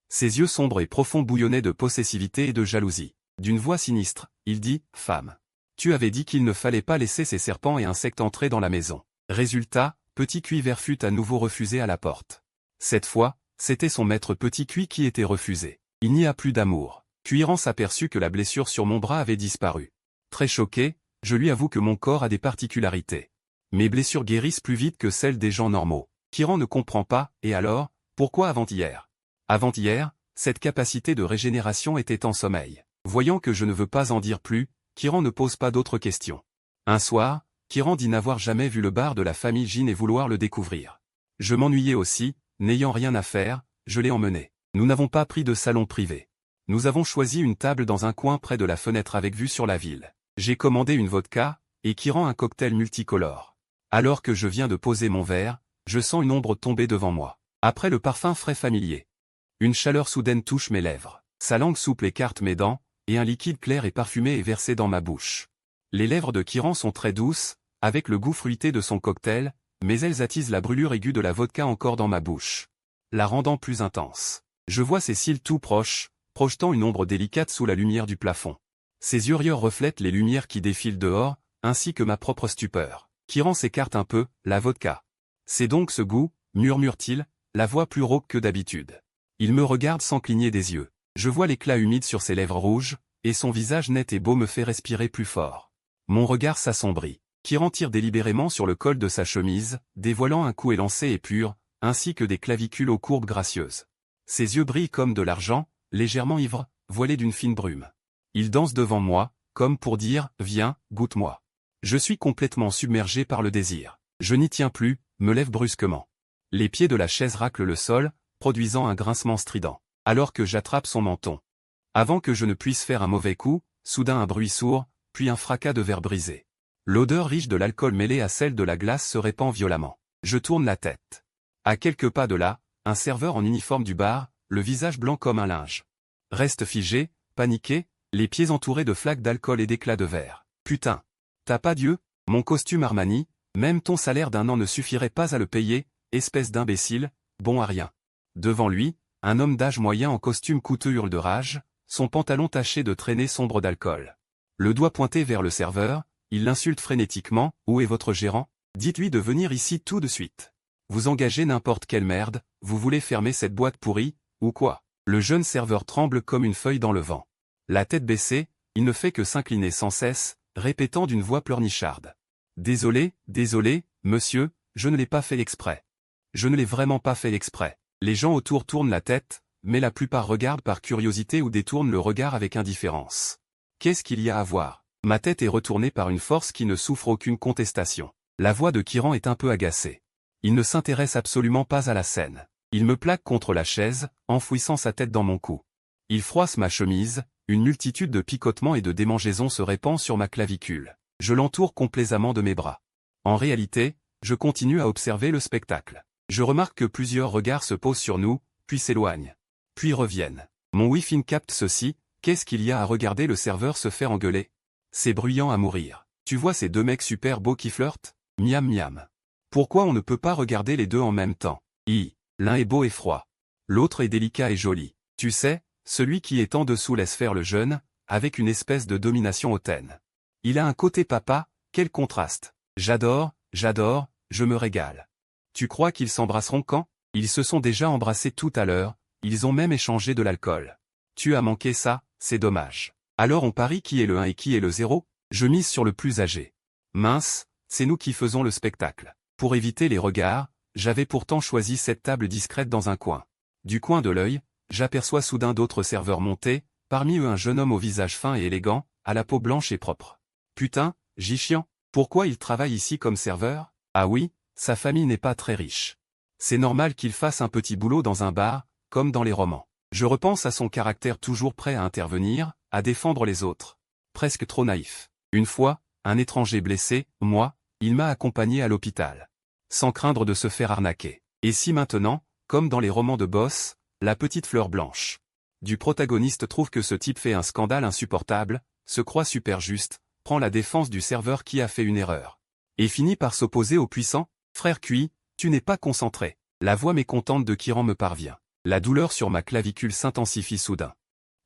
Ses yeux sombres et profonds bouillonnaient de possessivité et de jalousie. D'une voix sinistre, il dit « Femme. Tu avais dit qu'il ne fallait pas laisser ces serpents et insectes entrer dans la maison. » Résultat, Petit Cuivert fut à nouveau refusé à la porte. Cette fois, c'était son maître Petit Cuit qui était refusé. Il n'y a plus d'amour. Cuirant s'aperçut que la blessure sur mon bras avait disparu. Très choqué, je lui avoue que mon corps a des particularités. Mes blessures guérissent plus vite que celles des gens normaux. Kyran ne comprend pas, et alors, pourquoi avant-hier? Avant-hier, cette capacité de régénération était en sommeil. Voyant que je ne veux pas en dire plus, Kyran ne pose pas d'autres questions. Un soir, Kyran dit n'avoir jamais vu le bar de la famille Jin et vouloir le découvrir. Je m'ennuyais aussi, n'ayant rien à faire, je l'ai emmené. Nous n'avons pas pris de salon privé. Nous avons choisi une table dans un coin près de la fenêtre avec vue sur la ville. J'ai commandé une vodka, et Kyran un cocktail multicolore. Alors que je viens de poser mon verre, je sens une ombre tomber devant moi. Après le parfum frais familier. Une chaleur soudaine touche mes lèvres. Sa langue souple écarte mes dents, et un liquide clair et parfumé est versé dans ma bouche. Les lèvres de Kyran sont très douces, avec le goût fruité de son cocktail, mais elles attisent la brûlure aiguë de la vodka encore dans ma bouche, la rendant plus intense. Je vois ses cils tout proches, projetant une ombre délicate sous la lumière du plafond. Ses yeux rieurs reflètent les lumières qui défilent dehors, ainsi que ma propre stupeur. Kyran s'écarte un peu, la vodka. C'est donc ce goût, murmure-t-il, la voix plus rauque que d'habitude. Il me regarde sans cligner des yeux. Je vois l'éclat humide sur ses lèvres rouges, et son visage net et beau me fait respirer plus fort. Mon regard s'assombrit. Kyran tire délibérément sur le col de sa chemise, dévoilant un cou élancé et pur, ainsi que des clavicules aux courbes gracieuses. Ses yeux brillent comme de l'argent, légèrement ivres, voilés d'une fine brume. Il danse devant moi, comme pour dire « Viens, goûte-moi ». Je suis complètement submergé par le désir. Je n'y tiens plus, me lève brusquement. Les pieds de la chaise raclent le sol, produisant un grincement strident. Alors que j'attrape son menton. Avant que je ne puisse faire un mauvais coup, soudain un bruit sourd, puis un fracas de verre brisé. L'odeur riche de l'alcool mêlée à celle de la glace se répand violemment. Je tourne la tête. À quelques pas de là, un serveur en uniforme du bar, le visage blanc comme un linge. Reste figé, paniqué, les pieds entourés de flaques d'alcool et d'éclats de verre. Putain. T'as pas Dieu? Mon costume Armani, même ton salaire d'1 an ne suffirait pas à le payer, espèce d'imbécile, bon à rien. Devant lui, un homme d'âge moyen en costume coûteux hurle de rage, son pantalon taché de traînées sombres d'alcool. Le doigt pointé vers le serveur, il l'insulte frénétiquement. Où est votre gérant? Dites-lui de venir ici tout de suite. Vous engagez n'importe quelle merde, vous voulez fermer cette boîte pourrie, ou quoi? Le jeune serveur tremble comme une feuille dans le vent. La tête baissée, il ne fait que s'incliner sans cesse, répétant d'une voix pleurnicharde. Désolé, monsieur, je ne l'ai pas fait exprès. Je ne l'ai vraiment pas fait exprès. Les gens autour tournent la tête, mais la plupart regardent par curiosité ou détournent le regard avec indifférence. Qu'est-ce qu'il y a à voir? Ma tête est retournée par une force qui ne souffre aucune contestation. La voix de Kyran est un peu agacée. Il ne s'intéresse absolument pas à la scène. Il me plaque contre la chaise, enfouissant sa tête dans mon cou. Il froisse ma chemise, une multitude de picotements et de démangeaisons se répand sur ma clavicule. Je l'entoure complaisamment de mes bras. En réalité, je continue à observer le spectacle. Je remarque que plusieurs regards se posent sur nous, puis s'éloignent. Puis reviennent. Mon Wi-Fi capte ceci. Qu'est-ce qu'il y a à regarder le serveur se faire engueuler? C'est bruyant à mourir. Tu vois ces deux mecs super beaux qui flirtent? Miam miam. Pourquoi on ne peut pas regarder les deux en même temps? L'un est beau et froid. L'autre est délicat et joli. Tu sais, celui qui est en dessous laisse faire le jeune, avec une espèce de domination hautaine. Il a un côté papa, quel contraste. J'adore, je me régale. Tu crois qu'ils s'embrasseront quand? Ils se sont déjà embrassés tout à l'heure, ils ont même échangé de l'alcool. Tu as manqué ça, c'est dommage. Alors on parie qui est le 1 et qui est le 0? Je mise sur le plus âgé. Mince, c'est nous qui faisons le spectacle. Pour éviter les regards, j'avais pourtant choisi cette table discrète dans un coin. Du coin de l'œil, j'aperçois soudain d'autres serveurs monter, parmi eux un jeune homme au visage fin et élégant, à la peau blanche et propre. Putain, Jichian, pourquoi il travaille ici comme serveur? Ah oui, sa famille n'est pas très riche. C'est normal qu'il fasse un petit boulot dans un bar, comme dans les romans. Je repense à son caractère toujours prêt à intervenir, à défendre les autres. Presque trop naïf. Une fois, un étranger blessé, moi, il m'a accompagné à l'hôpital. Sans craindre de se faire arnaquer. Et si maintenant, comme dans les romans de Boss, la petite fleur blanche du protagoniste trouve que ce type fait un scandale insupportable, se croit super juste, prend la défense du serveur qui a fait une erreur. Et finit par s'opposer au puissant? Frère Cui, tu n'es pas concentré. La voix mécontente de Kyran me parvient. La douleur sur ma clavicule s'intensifie soudain.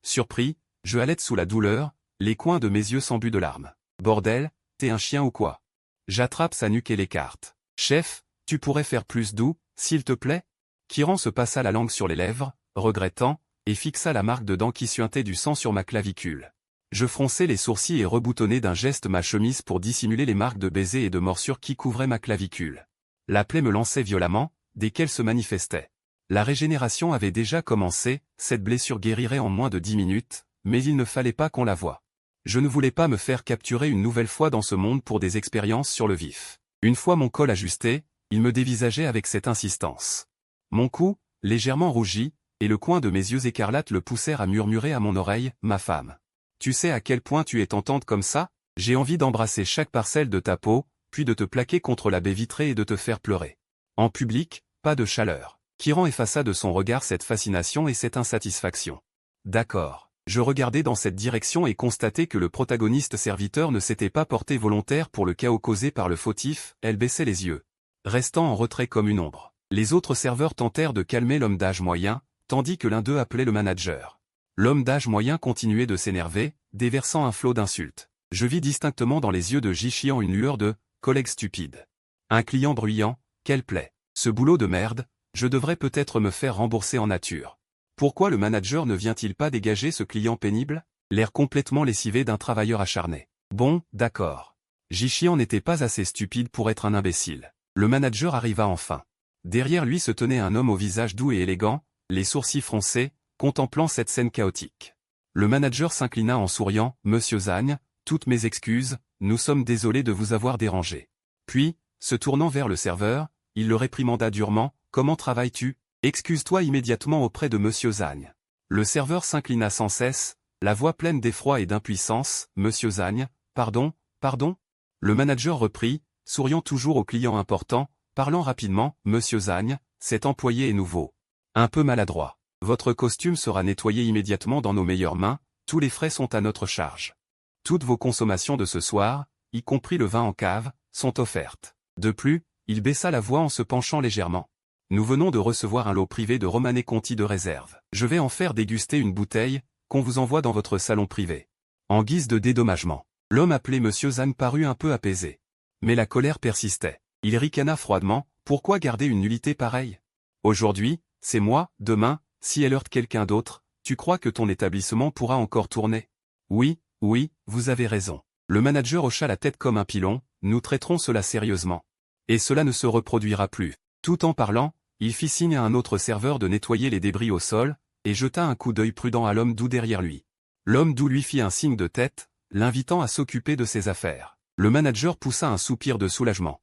Surpris, je halète sous la douleur, les coins de mes yeux s'embuent de larmes. Bordel, t'es un chien ou quoi? J'attrape sa nuque et l'écarte. Chef, tu pourrais faire plus doux, s'il te plaît? Kiran se passa la langue sur les lèvres, regrettant, et fixa la marque de dents qui suintaient du sang sur ma clavicule. Je fronçai les sourcils et reboutonnai d'un geste ma chemise pour dissimuler les marques de baisers et de morsures qui couvraient ma clavicule. La plaie me lançait violemment, dès qu'elle se manifestait. La régénération avait déjà commencé, cette blessure guérirait en moins de 10 minutes, mais il ne fallait pas qu'on la voie. Je ne voulais pas me faire capturer une nouvelle fois dans ce monde pour des expériences sur le vif. Une fois mon col ajusté, il me dévisageait avec cette insistance. Mon cou, légèrement rougi, et le coin de mes yeux écarlates le poussèrent à murmurer à mon oreille, « Ma femme. Tu sais à quel point tu es tentante comme ça? J'ai envie d'embrasser chaque parcelle de ta peau, puis de te plaquer contre la baie vitrée et de te faire pleurer. » En public, pas de chaleur. Kiran effaça de son regard cette fascination et cette insatisfaction. D'accord. Je regardai dans cette direction et constatai que le protagoniste serviteur ne s'était pas porté volontaire pour le chaos causé par le fautif, elle baissait les yeux, restant en retrait comme une ombre. Les autres serveurs tentèrent de calmer l'homme d'âge moyen, tandis que l'un d'eux appelait le manager. L'homme d'âge moyen continuait de s'énerver, déversant un flot d'insultes. Je vis distinctement dans les yeux de Jichian une lueur de « collègue stupide ». Un client bruyant, quelle plaie. Ce boulot de merde, je devrais peut-être me faire rembourser en nature. Pourquoi le manager ne vient-il pas dégager ce client pénible? L'air complètement lessivé d'un travailleur acharné. Bon, d'accord. Jichian n'était pas assez stupide pour être un imbécile. Le manager arriva enfin. Derrière lui se tenait un homme au visage doux et élégant, les sourcils froncés, contemplant cette scène chaotique. Le manager s'inclina en souriant, « Monsieur Zagne, toutes mes excuses, nous sommes désolés de vous avoir dérangé. » Puis, se tournant vers le serveur, il le réprimanda durement, « Comment travailles-tu? Excuse-toi immédiatement auprès de Monsieur Zagne. » Le serveur s'inclina sans cesse, la voix pleine d'effroi et d'impuissance, « Monsieur Zagne, pardon, pardon ?» Le manager reprit, souriant toujours au client important, parlant rapidement, « Monsieur Zagne, cet employé est nouveau. Un peu maladroit. Votre costume sera nettoyé immédiatement dans nos meilleures mains, tous les frais sont à notre charge. Toutes vos consommations de ce soir, y compris le vin en cave, sont offertes. » De plus, il baissa la voix en se penchant légèrement. « Nous venons de recevoir un lot privé de Romanée Conti de réserve. Je vais en faire déguster une bouteille, qu'on vous envoie dans votre salon privé. » En guise de dédommagement, l'homme appelé Monsieur Zhang parut un peu apaisé. Mais la colère persistait. Il ricana froidement, « Pourquoi garder une nullité pareille? Aujourd'hui, c'est moi, demain, si elle heurte quelqu'un d'autre, tu crois que ton établissement pourra encore tourner? » Oui, oui, vous avez raison. Le manager hocha la tête comme un pilon, « Nous traiterons cela sérieusement. Et cela ne se reproduira plus. » Tout en parlant, il fit signe à un autre serveur de nettoyer les débris au sol, et jeta un coup d'œil prudent à l'homme doux derrière lui. L'homme doux lui fit un signe de tête, l'invitant à s'occuper de ses affaires. Le manager poussa un soupir de soulagement.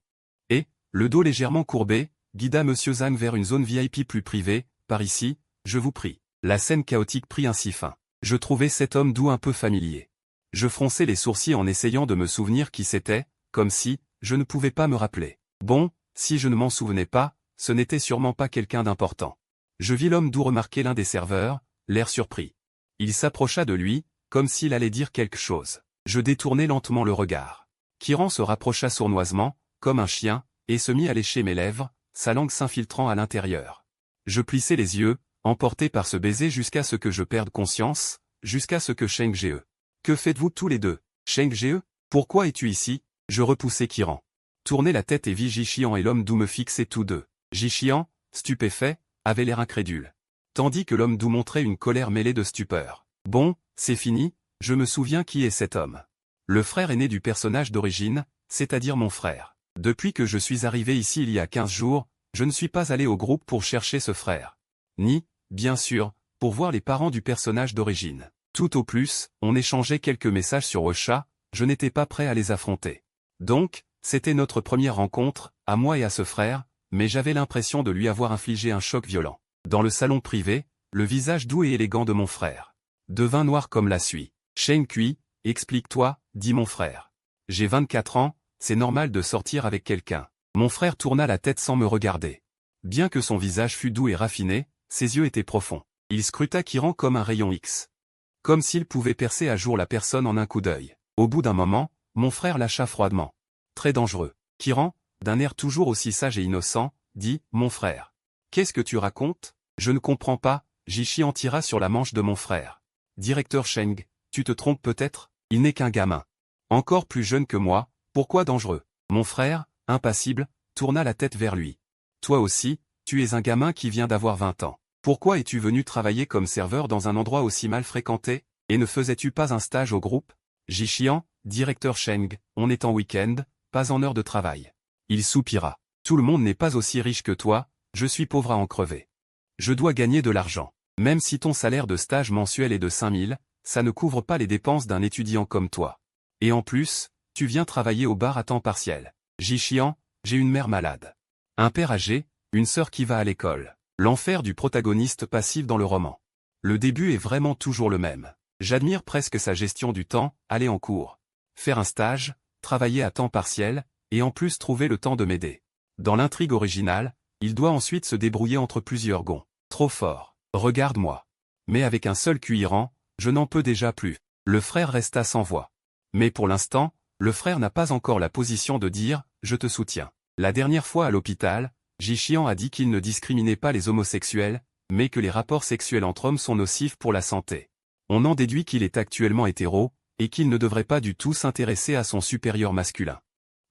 Et, le dos légèrement courbé, guida Monsieur Zhang vers une zone VIP plus privée, « Par ici, je vous prie. » La scène chaotique prit ainsi fin. Je trouvais cet homme doux un peu familier. Je fronçai les sourcils en essayant de me souvenir qui c'était, comme si, je ne pouvais pas me rappeler. Bon, si je ne m'en souvenais pas, ce n'était sûrement pas quelqu'un d'important. Je vis l'homme doux remarquer l'un des serveurs, l'air surpris. Il s'approcha de lui, comme s'il allait dire quelque chose. Je détournai lentement le regard. Kiran se rapprocha sournoisement, comme un chien, et se mit à lécher mes lèvres, sa langue s'infiltrant à l'intérieur. Je plissai les yeux, emporté par ce baiser jusqu'à ce que je perde conscience, jusqu'à ce que Cheng Ge. Que faites-vous tous les deux? Cheng Ge, pourquoi es-tu ici? Je repoussai Kiran. Tournai la tête et vis Jichian et l'homme doux me fixer tous deux. Jichian, stupéfait, avait l'air incrédule. Tandis que l'homme doux montrait une colère mêlée de stupeur. Bon, c'est fini, je me souviens qui est cet homme. Le frère aîné du personnage d'origine, c'est-à-dire mon frère. Depuis que je suis arrivé ici il y a 15 jours, je ne suis pas allé au groupe pour chercher ce frère. Ni, bien sûr, pour voir les parents du personnage d'origine. Tout au plus, on échangeait quelques messages sur Ocha, je n'étais pas prêt à les affronter. Donc, c'était notre première rencontre, à moi et à ce frère, mais j'avais l'impression de lui avoir infligé un choc violent. Dans le salon privé, le visage doux et élégant de mon frère devint noir comme la suie. Shen Kui, explique-toi, dit mon frère. J'ai 24 ans, c'est normal de sortir avec quelqu'un. Mon frère tourna la tête sans me regarder. Bien que son visage fût doux et raffiné, ses yeux étaient profonds. Il scruta Kiran comme un rayon X. Comme s'il pouvait percer à jour la personne en un coup d'œil. Au bout d'un moment, mon frère lâcha froidement. Très dangereux. Kiran, d'un air toujours aussi sage et innocent, dit, « Mon frère. Qu'est-ce que tu racontes? Je ne comprends pas, Jixian tira sur la manche de mon frère. Directeur Sheng, tu te trompes peut-être, il n'est qu'un gamin. Encore plus jeune que moi, pourquoi dangereux? Mon frère, impassible, tourna la tête vers lui. Toi aussi, tu es un gamin qui vient d'avoir 20 ans. Pourquoi es-tu venu travailler comme serveur dans un endroit aussi mal fréquenté, et ne faisais-tu pas un stage au groupe? Jixian, directeur Sheng, on est en week-end, pas en heure de travail. Il soupira. Tout le monde n'est pas aussi riche que toi, je suis pauvre à en crever. Je dois gagner de l'argent. Même si ton salaire de stage mensuel est de 5000, ça ne couvre pas les dépenses d'un étudiant comme toi. Et en plus, tu viens travailler au bar à temps partiel. Jixian, j'ai une mère malade. Un père âgé, une sœur qui va à l'école. L'enfer du protagoniste passif dans le roman. Le début est vraiment toujours le même. J'admire presque sa gestion du temps, aller en cours, faire un stage, travailler à temps partiel, et en plus trouver le temps de m'aider. Dans l'intrigue originale, il doit ensuite se débrouiller entre plusieurs gonds. Trop fort. Regarde-moi. Mais avec un seul cuirant, je n'en peux déjà plus. Le frère resta sans voix. Mais pour l'instant, le frère n'a pas encore la position de dire « je te soutiens ». La dernière fois à l'hôpital, Jixian a dit qu'il ne discriminait pas les homosexuels, mais que les rapports sexuels entre hommes sont nocifs pour la santé. On en déduit qu'il est actuellement hétéro, et qu'il ne devrait pas du tout s'intéresser à son supérieur masculin.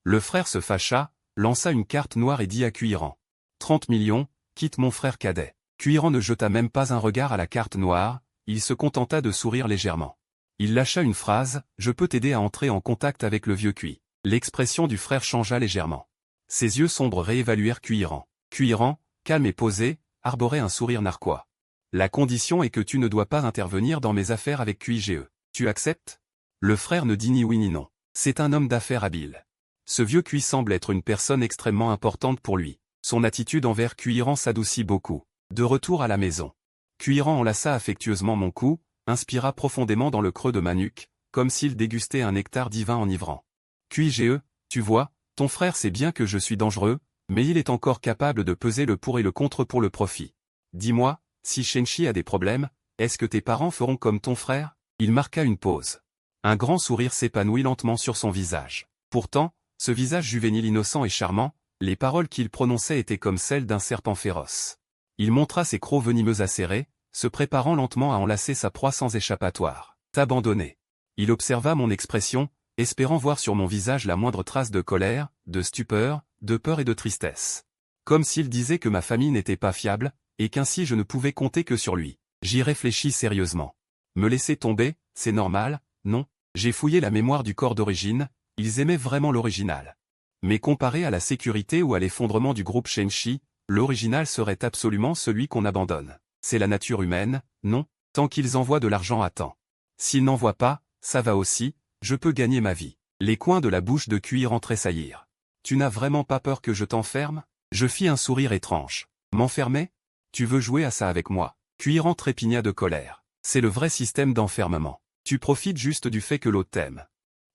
Le frère se fâcha, lança une carte noire et dit à Cuiran. 30 millions, quitte mon frère cadet. Cuiran ne jeta même pas un regard à la carte noire, il se contenta de sourire légèrement. Il lâcha une phrase, je peux t'aider à entrer en contact avec le vieux Cui. L'expression du frère changea légèrement. Ses yeux sombres réévaluèrent Cuiran. Cuiran, calme et posé, arborait un sourire narquois. La condition est que tu ne dois pas intervenir dans mes affaires avec QIGE. Tu acceptes? Le frère ne dit ni oui ni non. C'est un homme d'affaires habile. Ce vieux Cui semble être une personne extrêmement importante pour lui. Son attitude envers Cuiran s'adoucit beaucoup. De retour à la maison. Cuiran enlaça affectueusement mon cou, inspira profondément dans le creux de ma nuque, comme s'il dégustait un nectar divin enivrant. QIGE, tu vois, ton frère sait bien que je suis dangereux, mais il est encore capable de peser le pour et le contre pour le profit. Dis-moi, si Shenchi a des problèmes, est-ce que tes parents feront comme ton frère? Il marqua une pause. Un grand sourire s'épanouit lentement sur son visage. Pourtant, ce visage juvénile innocent et charmant, les paroles qu'il prononçait étaient comme celles d'un serpent féroce. Il montra ses crocs venimeux acérés, se préparant lentement à enlacer sa proie sans échappatoire. T'abandonner. Il observa mon expression, espérant voir sur mon visage la moindre trace de colère, de stupeur, de peur et de tristesse. Comme s'il disait que ma famille n'était pas fiable, et qu'ainsi je ne pouvais compter que sur lui. J'y réfléchis sérieusement. Me laisser tomber, c'est normal, non? J'ai fouillé la mémoire du corps d'origine, ils aimaient vraiment l'original. Mais comparé à la sécurité ou à l'effondrement du groupe Shenchi, l'original serait absolument celui qu'on abandonne. C'est la nature humaine, non? Tant qu'ils envoient de l'argent à temps. S'ils n'envoient pas, ça va aussi, je peux gagner ma vie. Les coins de la bouche de Cuiran tressaillirent. Tu n'as vraiment pas peur que je t'enferme? Je fis un sourire étrange. M'enfermer? Tu veux jouer à ça avec moi? Cuiran trépigna de colère. C'est le vrai système d'enfermement. Tu profites juste du fait que l'autre t'aime.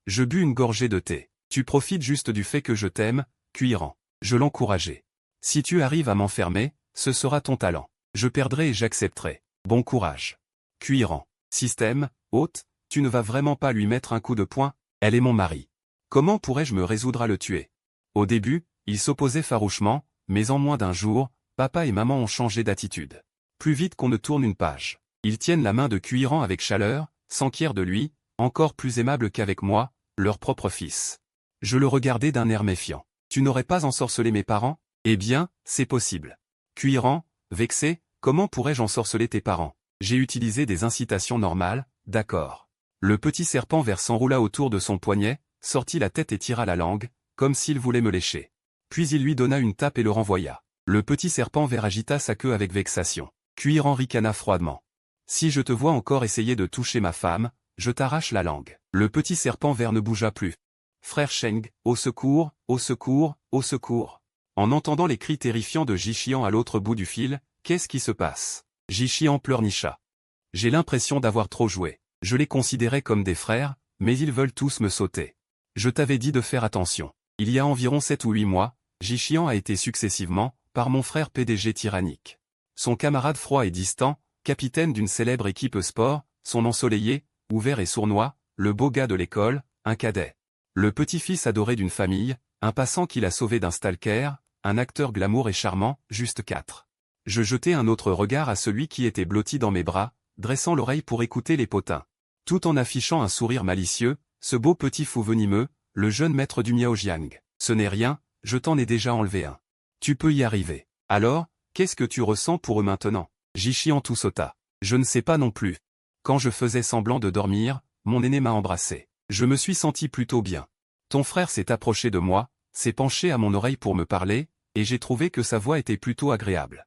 Je bus une gorgée de thé. Tu profites juste du fait que je t'aime, Cuiran. Je l'encourageai. Si tu arrives à m'enfermer, ce sera ton talent. Je perdrai et j'accepterai. Bon courage. Cuiran. Système, hôte, tu ne vas vraiment pas lui mettre un coup de poing? Elle est mon mari. Comment pourrais-je me résoudre à le tuer? Au début, il s'opposait farouchement, mais en moins d'un jour, papa et maman ont changé d'attitude. Plus vite qu'on ne tourne une page. Ils tiennent la main de Cuiran avec chaleur, s'enquièrent de lui, encore plus aimable qu'avec moi, leur propre fils. Je le regardais d'un air méfiant. Tu n'aurais pas ensorcelé mes parents? Eh bien, c'est possible. Cuiran, vexé, comment pourrais-je ensorceler tes parents? J'ai utilisé des incitations normales, d'accord. Le petit serpent vert s'enroula autour de son poignet, sortit la tête et tira la langue, comme s'il voulait me lécher. Puis il lui donna une tape et le renvoya. Le petit serpent vert agita sa queue avec vexation. Cuiran ricana froidement. Si je te vois encore essayer de toucher ma femme, je t'arrache la langue. Le petit serpent vert ne bougea plus. Frère Sheng, au secours, au secours, au secours. En entendant les cris terrifiants de Jixian à l'autre bout du fil, qu'est-ce qui se passe? Jixian pleurnicha. J'ai l'impression d'avoir trop joué. Je les considérais comme des frères, mais ils veulent tous me sauter. Je t'avais dit de faire attention. Il y a environ 7 ou 8 mois, Jixian a été successivement, par mon frère PDG tyrannique. Son camarade froid et distant, capitaine d'une célèbre équipe sport, son ensoleillé, ouvert et sournois, le beau gars de l'école, un cadet. Le petit-fils adoré d'une famille, un passant qui l'a sauvé d'un stalker, un acteur glamour et charmant, juste 4. Je jetai un autre regard à celui qui était blotti dans mes bras, dressant l'oreille pour écouter les potins. Tout en affichant un sourire malicieux, ce beau petit fou venimeux, le jeune maître du Miaojiang. Ce n'est rien, je t'en ai déjà enlevé un. Tu peux y arriver. Alors, qu'est-ce que tu ressens pour eux maintenant? Jixian tout sauta. Je ne sais pas non plus. Quand je faisais semblant de dormir, mon aîné m'a embrassé. Je me suis senti plutôt bien. Ton frère s'est approché de moi, s'est penché à mon oreille pour me parler, et j'ai trouvé que sa voix était plutôt agréable.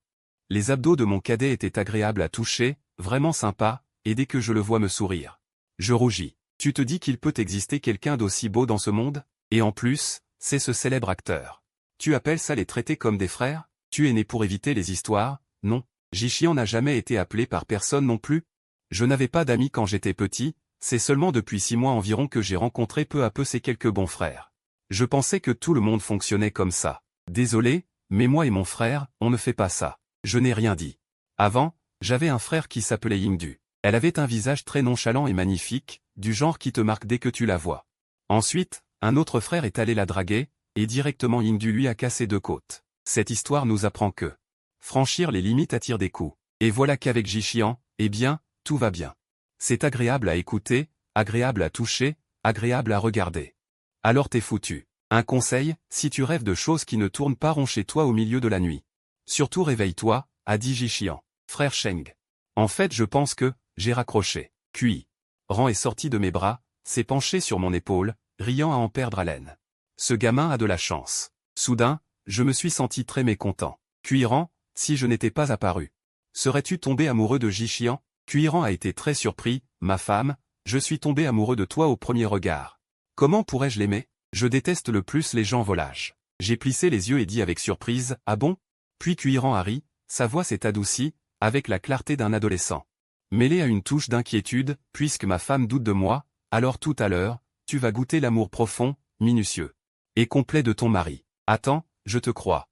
Les abdos de mon cadet étaient agréables à toucher, vraiment sympa, et dès que je le vois me sourire. Je rougis. Tu te dis qu'il peut exister quelqu'un d'aussi beau dans ce monde? Et en plus, c'est ce célèbre acteur. Tu appelles ça les traiter comme des frères? Tu es né pour éviter les histoires? Non. Jixian n'a jamais été appelé par personne non plus. Je n'avais pas d'amis quand j'étais petit, c'est seulement depuis 6 mois environ que j'ai rencontré peu à peu ces quelques bons frères. Je pensais que tout le monde fonctionnait comme ça. Désolé, mais moi et mon frère, on ne fait pas ça. Je n'ai rien dit. Avant, j'avais un frère qui s'appelait Yingdu. Elle avait un visage très nonchalant et magnifique, du genre qui te marque dès que tu la vois. Ensuite, un autre frère est allé la draguer, et directement Yingdu lui a cassé 2 côtes. Cette histoire nous apprend que franchir les limites attire des coups. Et voilà qu'avec Jixian, eh bien, tout va bien. C'est agréable à écouter, agréable à toucher, agréable à regarder. Alors t'es foutu. Un conseil, si tu rêves de choses qui ne tournent pas rond chez toi au milieu de la nuit. Surtout réveille-toi, a dit Jixian. Frère Sheng. En fait je pense que, j'ai raccroché. Cui. Ran est sorti de mes bras, s'est penché sur mon épaule, riant à en perdre haleine. Ce gamin a de la chance. Soudain, je me suis senti très mécontent. Cuiran, si je n'étais pas apparu. Serais-tu tombé amoureux de Jixian? Cuiran a été très surpris, ma femme, je suis tombé amoureux de toi au premier regard. Comment pourrais-je l'aimer? Je déteste le plus les gens volages. J'ai plissé les yeux et dit avec surprise, ah bon? Puis Cuiran a ri, sa voix s'est adoucie, avec la clarté d'un adolescent. Mêlée à une touche d'inquiétude, puisque ma femme doute de moi, alors tout à l'heure, tu vas goûter l'amour profond, minutieux et complet de ton mari. Attends, je te crois.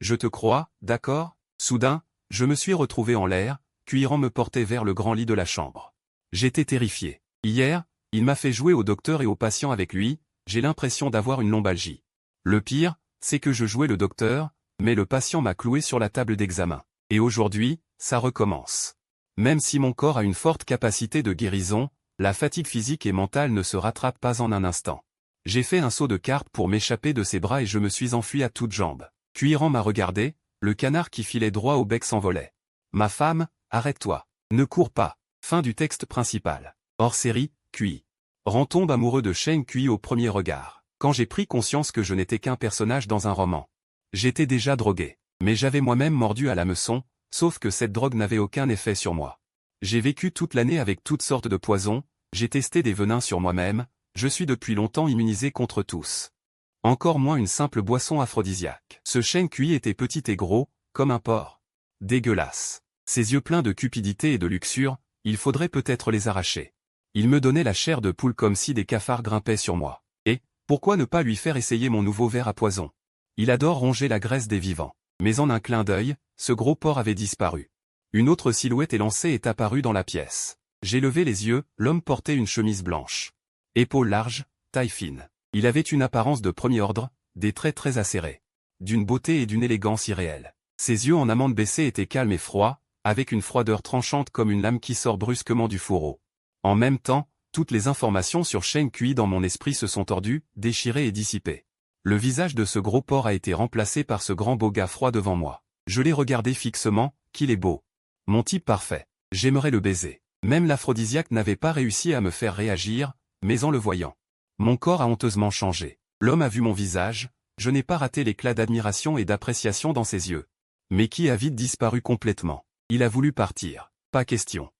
Je te crois, d'accord? Soudain, je me suis retrouvé en l'air, Cuiran me portait vers le grand lit de la chambre. J'étais terrifié. Hier, il m'a fait jouer au docteur et aux patients avec lui, j'ai l'impression d'avoir une lombalgie. Le pire, c'est que je jouais le docteur, mais le patient m'a cloué sur la table d'examen. Et aujourd'hui, ça recommence. Même si mon corps a une forte capacité de guérison, la fatigue physique et mentale ne se rattrape pas en un instant. J'ai fait un saut de carpe pour m'échapper de ses bras et je me suis enfui à toutes jambes. Cuiran m'a regardé, le canard qui filait droit au bec s'envolait. Ma femme, arrête-toi. Ne cours pas. Fin du texte principal. Hors série, Cui. Ran tombe amoureux de Sheng Cui au premier regard. Quand j'ai pris conscience que je n'étais qu'un personnage dans un roman. J'étais déjà drogué. Mais j'avais moi-même mordu à l'hameçon, sauf que cette drogue n'avait aucun effet sur moi. J'ai vécu toute l'année avec toutes sortes de poisons, j'ai testé des venins sur moi-même, je suis depuis longtemps immunisé contre tous. Encore moins une simple boisson aphrodisiaque. Ce Sheng Cui était petit et gros, comme un porc. Dégueulasse. Ses yeux pleins de cupidité et de luxure, il faudrait peut-être les arracher. Il me donnait la chair de poule comme si des cafards grimpaient sur moi. Et, pourquoi ne pas lui faire essayer mon nouveau verre à poison? Il adore ronger la graisse des vivants. Mais en un clin d'œil, ce gros porc avait disparu. Une autre silhouette élancée est apparue dans la pièce. J'ai levé les yeux, l'homme portait une chemise blanche. Épaules larges, taille fine. Il avait une apparence de premier ordre, des traits très acérés. D'une beauté et d'une élégance irréelle. Ses yeux en amande baissée étaient calmes et froids, avec une froideur tranchante comme une lame qui sort brusquement du fourreau. En même temps, toutes les informations sur Sheng Cui dans mon esprit se sont tordues, déchirées et dissipées. Le visage de ce gros porc a été remplacé par ce grand beau gars froid devant moi. Je l'ai regardé fixement, qu'il est beau. Mon type parfait. J'aimerais le baiser. Même l'aphrodisiaque n'avait pas réussi à me faire réagir, mais en le voyant. Mon corps a honteusement changé. L'homme a vu mon visage, je n'ai pas raté l'éclat d'admiration et d'appréciation dans ses yeux. Mais qui a vite disparu complètement. Il a voulu partir. Pas question.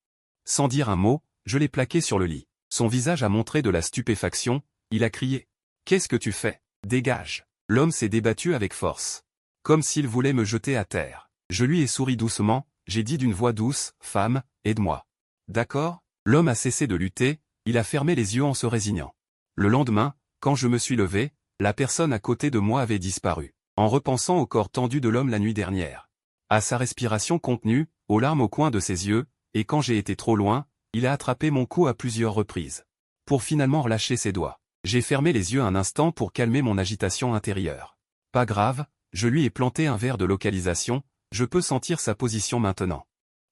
Sans dire un mot, je l'ai plaqué sur le lit. Son visage a montré de la stupéfaction, il a crié. « Qu'est-ce que tu fais? Dégage !» L'homme s'est débattu avec force. Comme s'il voulait me jeter à terre. Je lui ai souri doucement, j'ai dit d'une voix douce, « Femme, aide-moi. » D'accord? L'homme a cessé de lutter, il a fermé les yeux en se résignant. Le lendemain, quand je me suis levé, la personne à côté de moi avait disparu. En repensant au corps tendu de l'homme la nuit dernière. À sa respiration contenue, aux larmes au coin de ses yeux, et quand j'ai été trop loin, il a attrapé mon cou à plusieurs reprises. Pour finalement relâcher ses doigts. J'ai fermé les yeux un instant pour calmer mon agitation intérieure. Pas grave, je lui ai planté un verre de localisation, Je peux sentir sa position maintenant.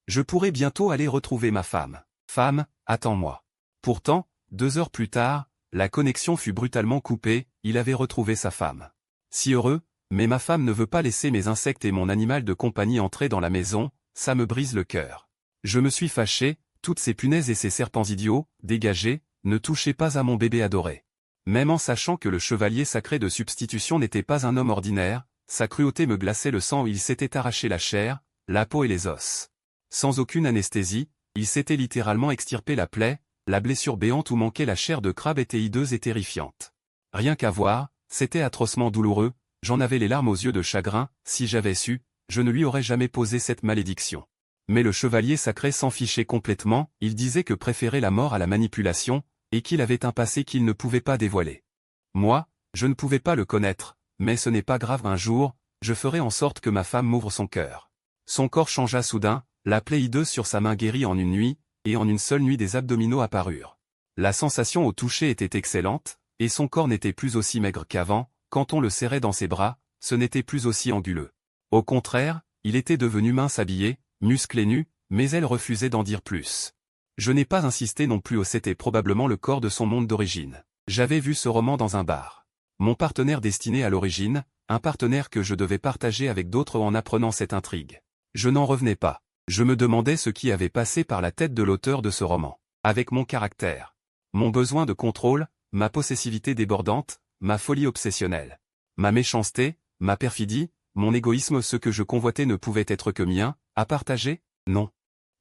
Je pourrai bientôt aller retrouver ma femme. Femme, attends-moi. Pourtant, 2 heures plus tard, la connexion fut brutalement coupée, il avait retrouvé sa femme. Si heureux, mais ma femme ne veut pas laisser mes insectes et mon animal de compagnie entrer dans la maison, ça me brise le cœur. Je me suis fâché, toutes ces punaises et ces serpents idiots, dégagez, ne touchez pas à mon bébé adoré. Même en sachant que le chevalier sacré de substitution n'était pas un homme ordinaire, sa cruauté me glaçait le sang où il s'était arraché la chair, la peau et les os. Sans aucune anesthésie, il s'était littéralement extirpé la plaie, la blessure béante où manquait la chair de crabe était hideuse et terrifiante. Rien qu'à voir, c'était atrocement douloureux, j'en avais les larmes aux yeux de chagrin, si j'avais su, je ne lui aurais jamais posé cette malédiction. Mais le chevalier sacré s'en fichait complètement, il disait que préférait la mort à la manipulation, et qu'il avait un passé qu'il ne pouvait pas dévoiler. Moi, je ne pouvais pas le connaître, mais ce n'est pas grave, un jour, je ferai en sorte que ma femme m'ouvre son cœur. Son corps changea soudain, la plaie hideuse sur sa main guérit en une nuit, et en une seule nuit des abdominaux apparurent. La sensation au toucher était excellente, et son corps n'était plus aussi maigre qu'avant, quand on le serrait dans ses bras, ce n'était plus aussi anguleux. Au contraire, il était devenu mince habillé, musclé nu, mais elle refusait d'en dire plus. Je n'ai pas insisté non plus, c'était probablement le corps de son monde d'origine. J'avais vu ce roman dans un bar. Mon partenaire destiné à l'origine, un partenaire que je devais partager avec d'autres en apprenant cette intrigue. Je n'en revenais pas. Je me demandais ce qui avait passé par la tête de l'auteur de ce roman. Avec mon caractère, mon besoin de contrôle, ma possessivité débordante, ma folie obsessionnelle, ma méchanceté, ma perfidie, mon égoïsme, ce que je convoitais ne pouvait être que mien, à partager? Non.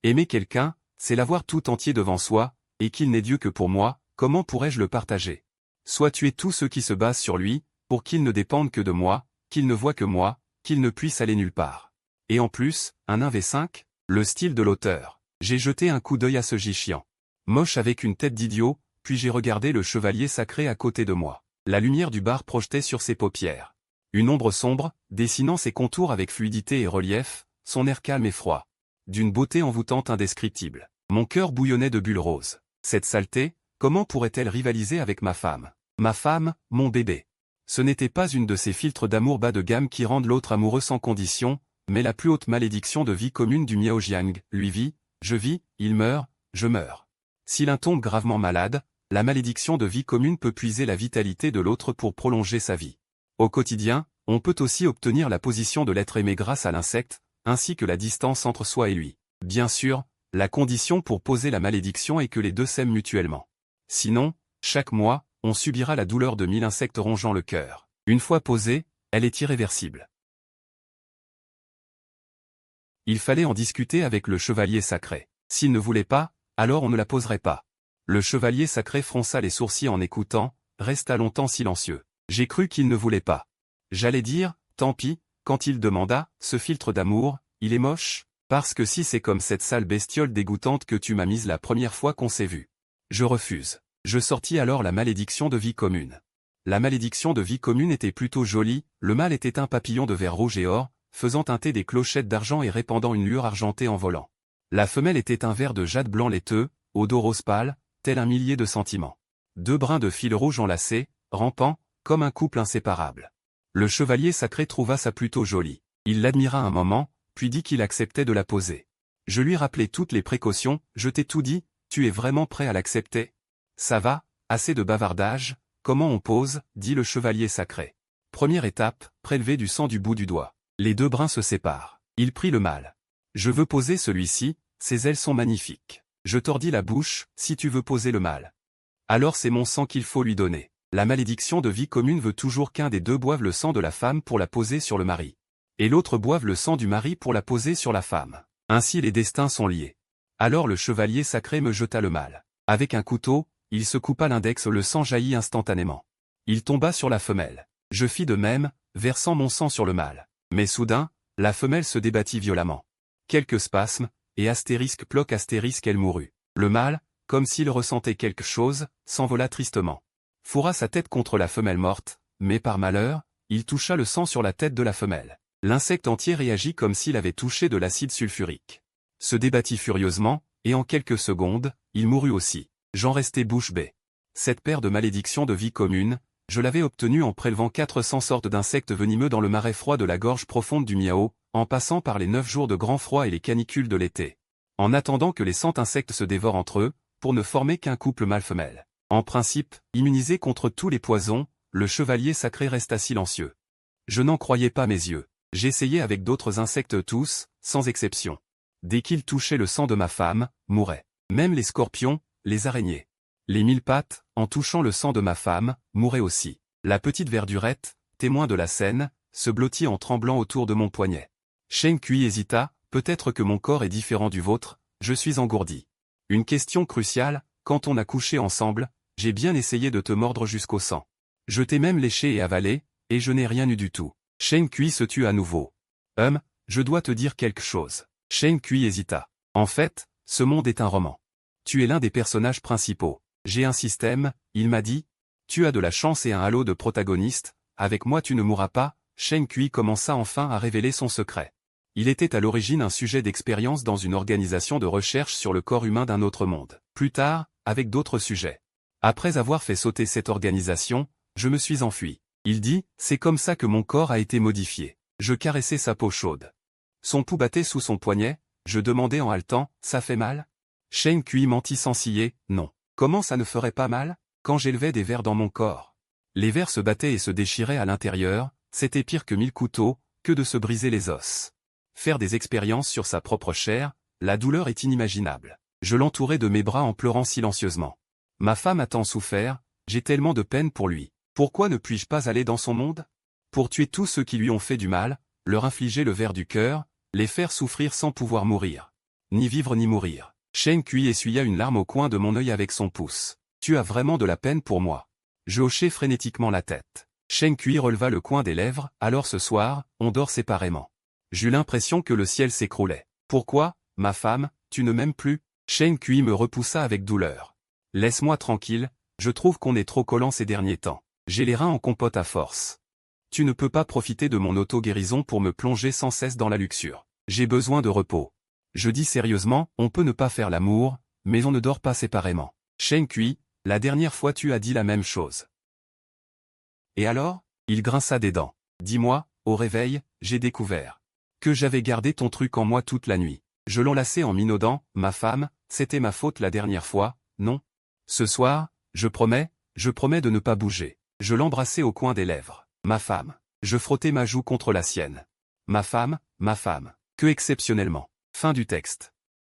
Aimer quelqu'un, c'est l'avoir tout entier devant soi, et qu'il n'est Dieu que pour moi, comment pourrais-je le partager? Soit tuer tous ceux qui se basent sur lui, pour qu'il ne dépende que de moi, qu'il ne voie que moi, qu'il ne puisse aller nulle part. Et en plus, un 1v5, le style de l'auteur. J'ai jeté un coup d'œil à ce Gichian. Moche avec une tête d'idiot, puis j'ai regardé le chevalier sacré à côté de moi. La lumière du bar projetait sur ses paupières. Une ombre sombre, dessinant ses contours avec fluidité et relief, son air calme et froid. D'une beauté envoûtante indescriptible. Mon cœur bouillonnait de bulles roses. Cette saleté, comment pourrait-elle rivaliser avec ma femme? Ma femme, mon bébé. Ce n'était pas une de ces filtres d'amour bas de gamme qui rendent l'autre amoureux sans condition, mais la plus haute malédiction de vie commune du Miaojiang. Lui vit, je vis, il meurt, je meurs. Si l'un tombe gravement malade, la malédiction de vie commune peut puiser la vitalité de l'autre pour prolonger sa vie. Au quotidien, on peut aussi obtenir la position de l'être aimé grâce à l'insecte, ainsi que la distance entre soi et lui. Bien sûr, la condition pour poser la malédiction est que les deux s'aiment mutuellement. Sinon, chaque mois, on subira la douleur de 1000 insectes rongeant le cœur. Une fois posée, elle est irréversible. Il fallait en discuter avec le chevalier sacré. S'il ne voulait pas, alors on ne la poserait pas. Le chevalier sacré fronça les sourcils en écoutant, resta longtemps silencieux. J'ai cru qu'il ne voulait pas. J'allais dire, tant pis, quand il demanda, ce filtre d'amour, il est moche, parce que si c'est comme cette sale bestiole dégoûtante que tu m'as mise la première fois qu'on s'est vu. Je refuse. Je sortis alors la malédiction de vie commune. La malédiction de vie commune était plutôt jolie, le mâle était un papillon de verre rouge et or, faisant teinter des clochettes d'argent et répandant une lueur argentée en volant. La femelle était un ver de jade blanc laiteux, au dos rose pâle, tel un millier de sentiments. 2 brins de fil rouge enlacés, rampant, comme un couple inséparable. Le chevalier sacré trouva ça plutôt joli. Il l'admira un moment, puis dit qu'il acceptait de la poser. Je lui rappelai toutes les précautions, je t'ai tout dit, tu es vraiment prêt à l'accepter? Ça va, assez de bavardage, comment on pose, dit le chevalier sacré. Première étape, prélever du sang du bout du doigt. Les 2 brins se séparent. Il prit le mâle. Je veux poser celui-ci, ses ailes sont magnifiques. Je tordis la bouche, si tu veux poser le mâle. Alors c'est mon sang qu'il faut lui donner. La malédiction de vie commune veut toujours qu'un des deux boive le sang de la femme pour la poser sur le mari. Et l'autre boive le sang du mari pour la poser sur la femme. Ainsi les destins sont liés. Alors le chevalier sacré me jeta le mâle. Avec un couteau, il se coupa l'index, le sang jaillit instantanément. Il tomba sur la femelle. Je fis de même, versant mon sang sur le mâle. Mais soudain, la femelle se débattit violemment. Quelques spasmes, et astérisque ploc astérisque elle mourut. Le mâle, comme s'il ressentait quelque chose, s'envola tristement. Fourra sa tête contre la femelle morte, mais par malheur, il toucha le sang sur la tête de la femelle. L'insecte entier réagit comme s'il avait touché de l'acide sulfurique. Se débattit furieusement, et en quelques secondes, il mourut aussi. J'en restai bouche bée. Cette paire de malédictions de vie commune, je l'avais obtenue en prélevant 400 sortes d'insectes venimeux dans le marais froid de la gorge profonde du Miao, en passant par les 9 jours de grand froid et les canicules de l'été. En attendant que les 100 insectes se dévorent entre eux, pour ne former qu'un couple mâle-femelle. En principe, immunisé contre tous les poisons, le chevalier sacré resta silencieux. Je n'en croyais pas mes yeux. J'essayais avec d'autres insectes tous, sans exception. Dès qu'ils touchaient le sang de ma femme, mouraient. Même les scorpions, les araignées. Les 1000 pattes, en touchant le sang de ma femme, mouraient aussi. La petite verdurette, témoin de la scène, se blottit en tremblant autour de mon poignet. Shen Kui hésita, peut-être que mon corps est différent du vôtre, je suis engourdi. Une question cruciale, quand on a couché ensemble, j'ai bien essayé de te mordre jusqu'au sang. Je t'ai même léché et avalé, et je n'ai rien eu du tout. Shen Kui se tut à nouveau. Je dois te dire quelque chose. Shen Kui hésita. En fait, ce monde est un roman. Tu es l'un des personnages principaux. J'ai un système, il m'a dit. Tu as de la chance et un halo de protagoniste, avec moi tu ne mourras pas. Shen Kui commença enfin à révéler son secret. Il était à l'origine un sujet d'expérience dans une organisation de recherche sur le corps humain d'un autre monde. Plus tard, avec d'autres sujets. Après avoir fait sauter cette organisation, je me suis enfui. Il dit, c'est comme ça que mon corps a été modifié. Je caressais sa peau chaude. Son pouls battait sous son poignet, je demandais en haletant, ça fait mal? Shen Kui mentit sans ciller, non. Comment ça ne ferait pas mal? Quand j'élevais des vers dans mon corps. Les vers se battaient et se déchiraient à l'intérieur, c'était pire que 1000 couteaux, que de se briser les os. Faire des expériences sur sa propre chair, la douleur est inimaginable. Je l'entourais de mes bras en pleurant silencieusement. Ma femme a tant souffert, j'ai tellement de peine pour lui. Pourquoi ne puis-je pas aller dans son monde? Pour tuer tous ceux qui lui ont fait du mal, leur infliger le ver du cœur, les faire souffrir sans pouvoir mourir. Ni vivre ni mourir. Shen Kui essuya une larme au coin de mon œil avec son pouce. Tu as vraiment de la peine pour moi. Je hochai frénétiquement la tête. Shen Kui releva le coin des lèvres, alors ce soir, on dort séparément. J'eus l'impression que le ciel s'écroulait. Pourquoi, ma femme, tu ne m'aimes plus? Shen Kui me repoussa avec douleur. Laisse-moi tranquille, je trouve qu'on est trop collant ces derniers temps. J'ai les reins en compote à force. Tu ne peux pas profiter de mon auto-guérison pour me plonger sans cesse dans la luxure. J'ai besoin de repos. Je dis sérieusement, on peut ne pas faire l'amour, mais on ne dort pas séparément. Shen Kui, la dernière fois tu as dit la même chose. Et alors? Il grinça des dents. Dis-moi, au réveil, j'ai découvert que j'avais gardé ton truc en moi toute la nuit. Je l'enlaçai en minaudant, ma femme, c'était ma faute la dernière fois, non? Ce soir, je promets de ne pas bouger. Je l'embrassai au coin des lèvres. Ma femme. Je frottai ma joue contre la sienne. Ma femme, que exceptionnellement. Fin du texte.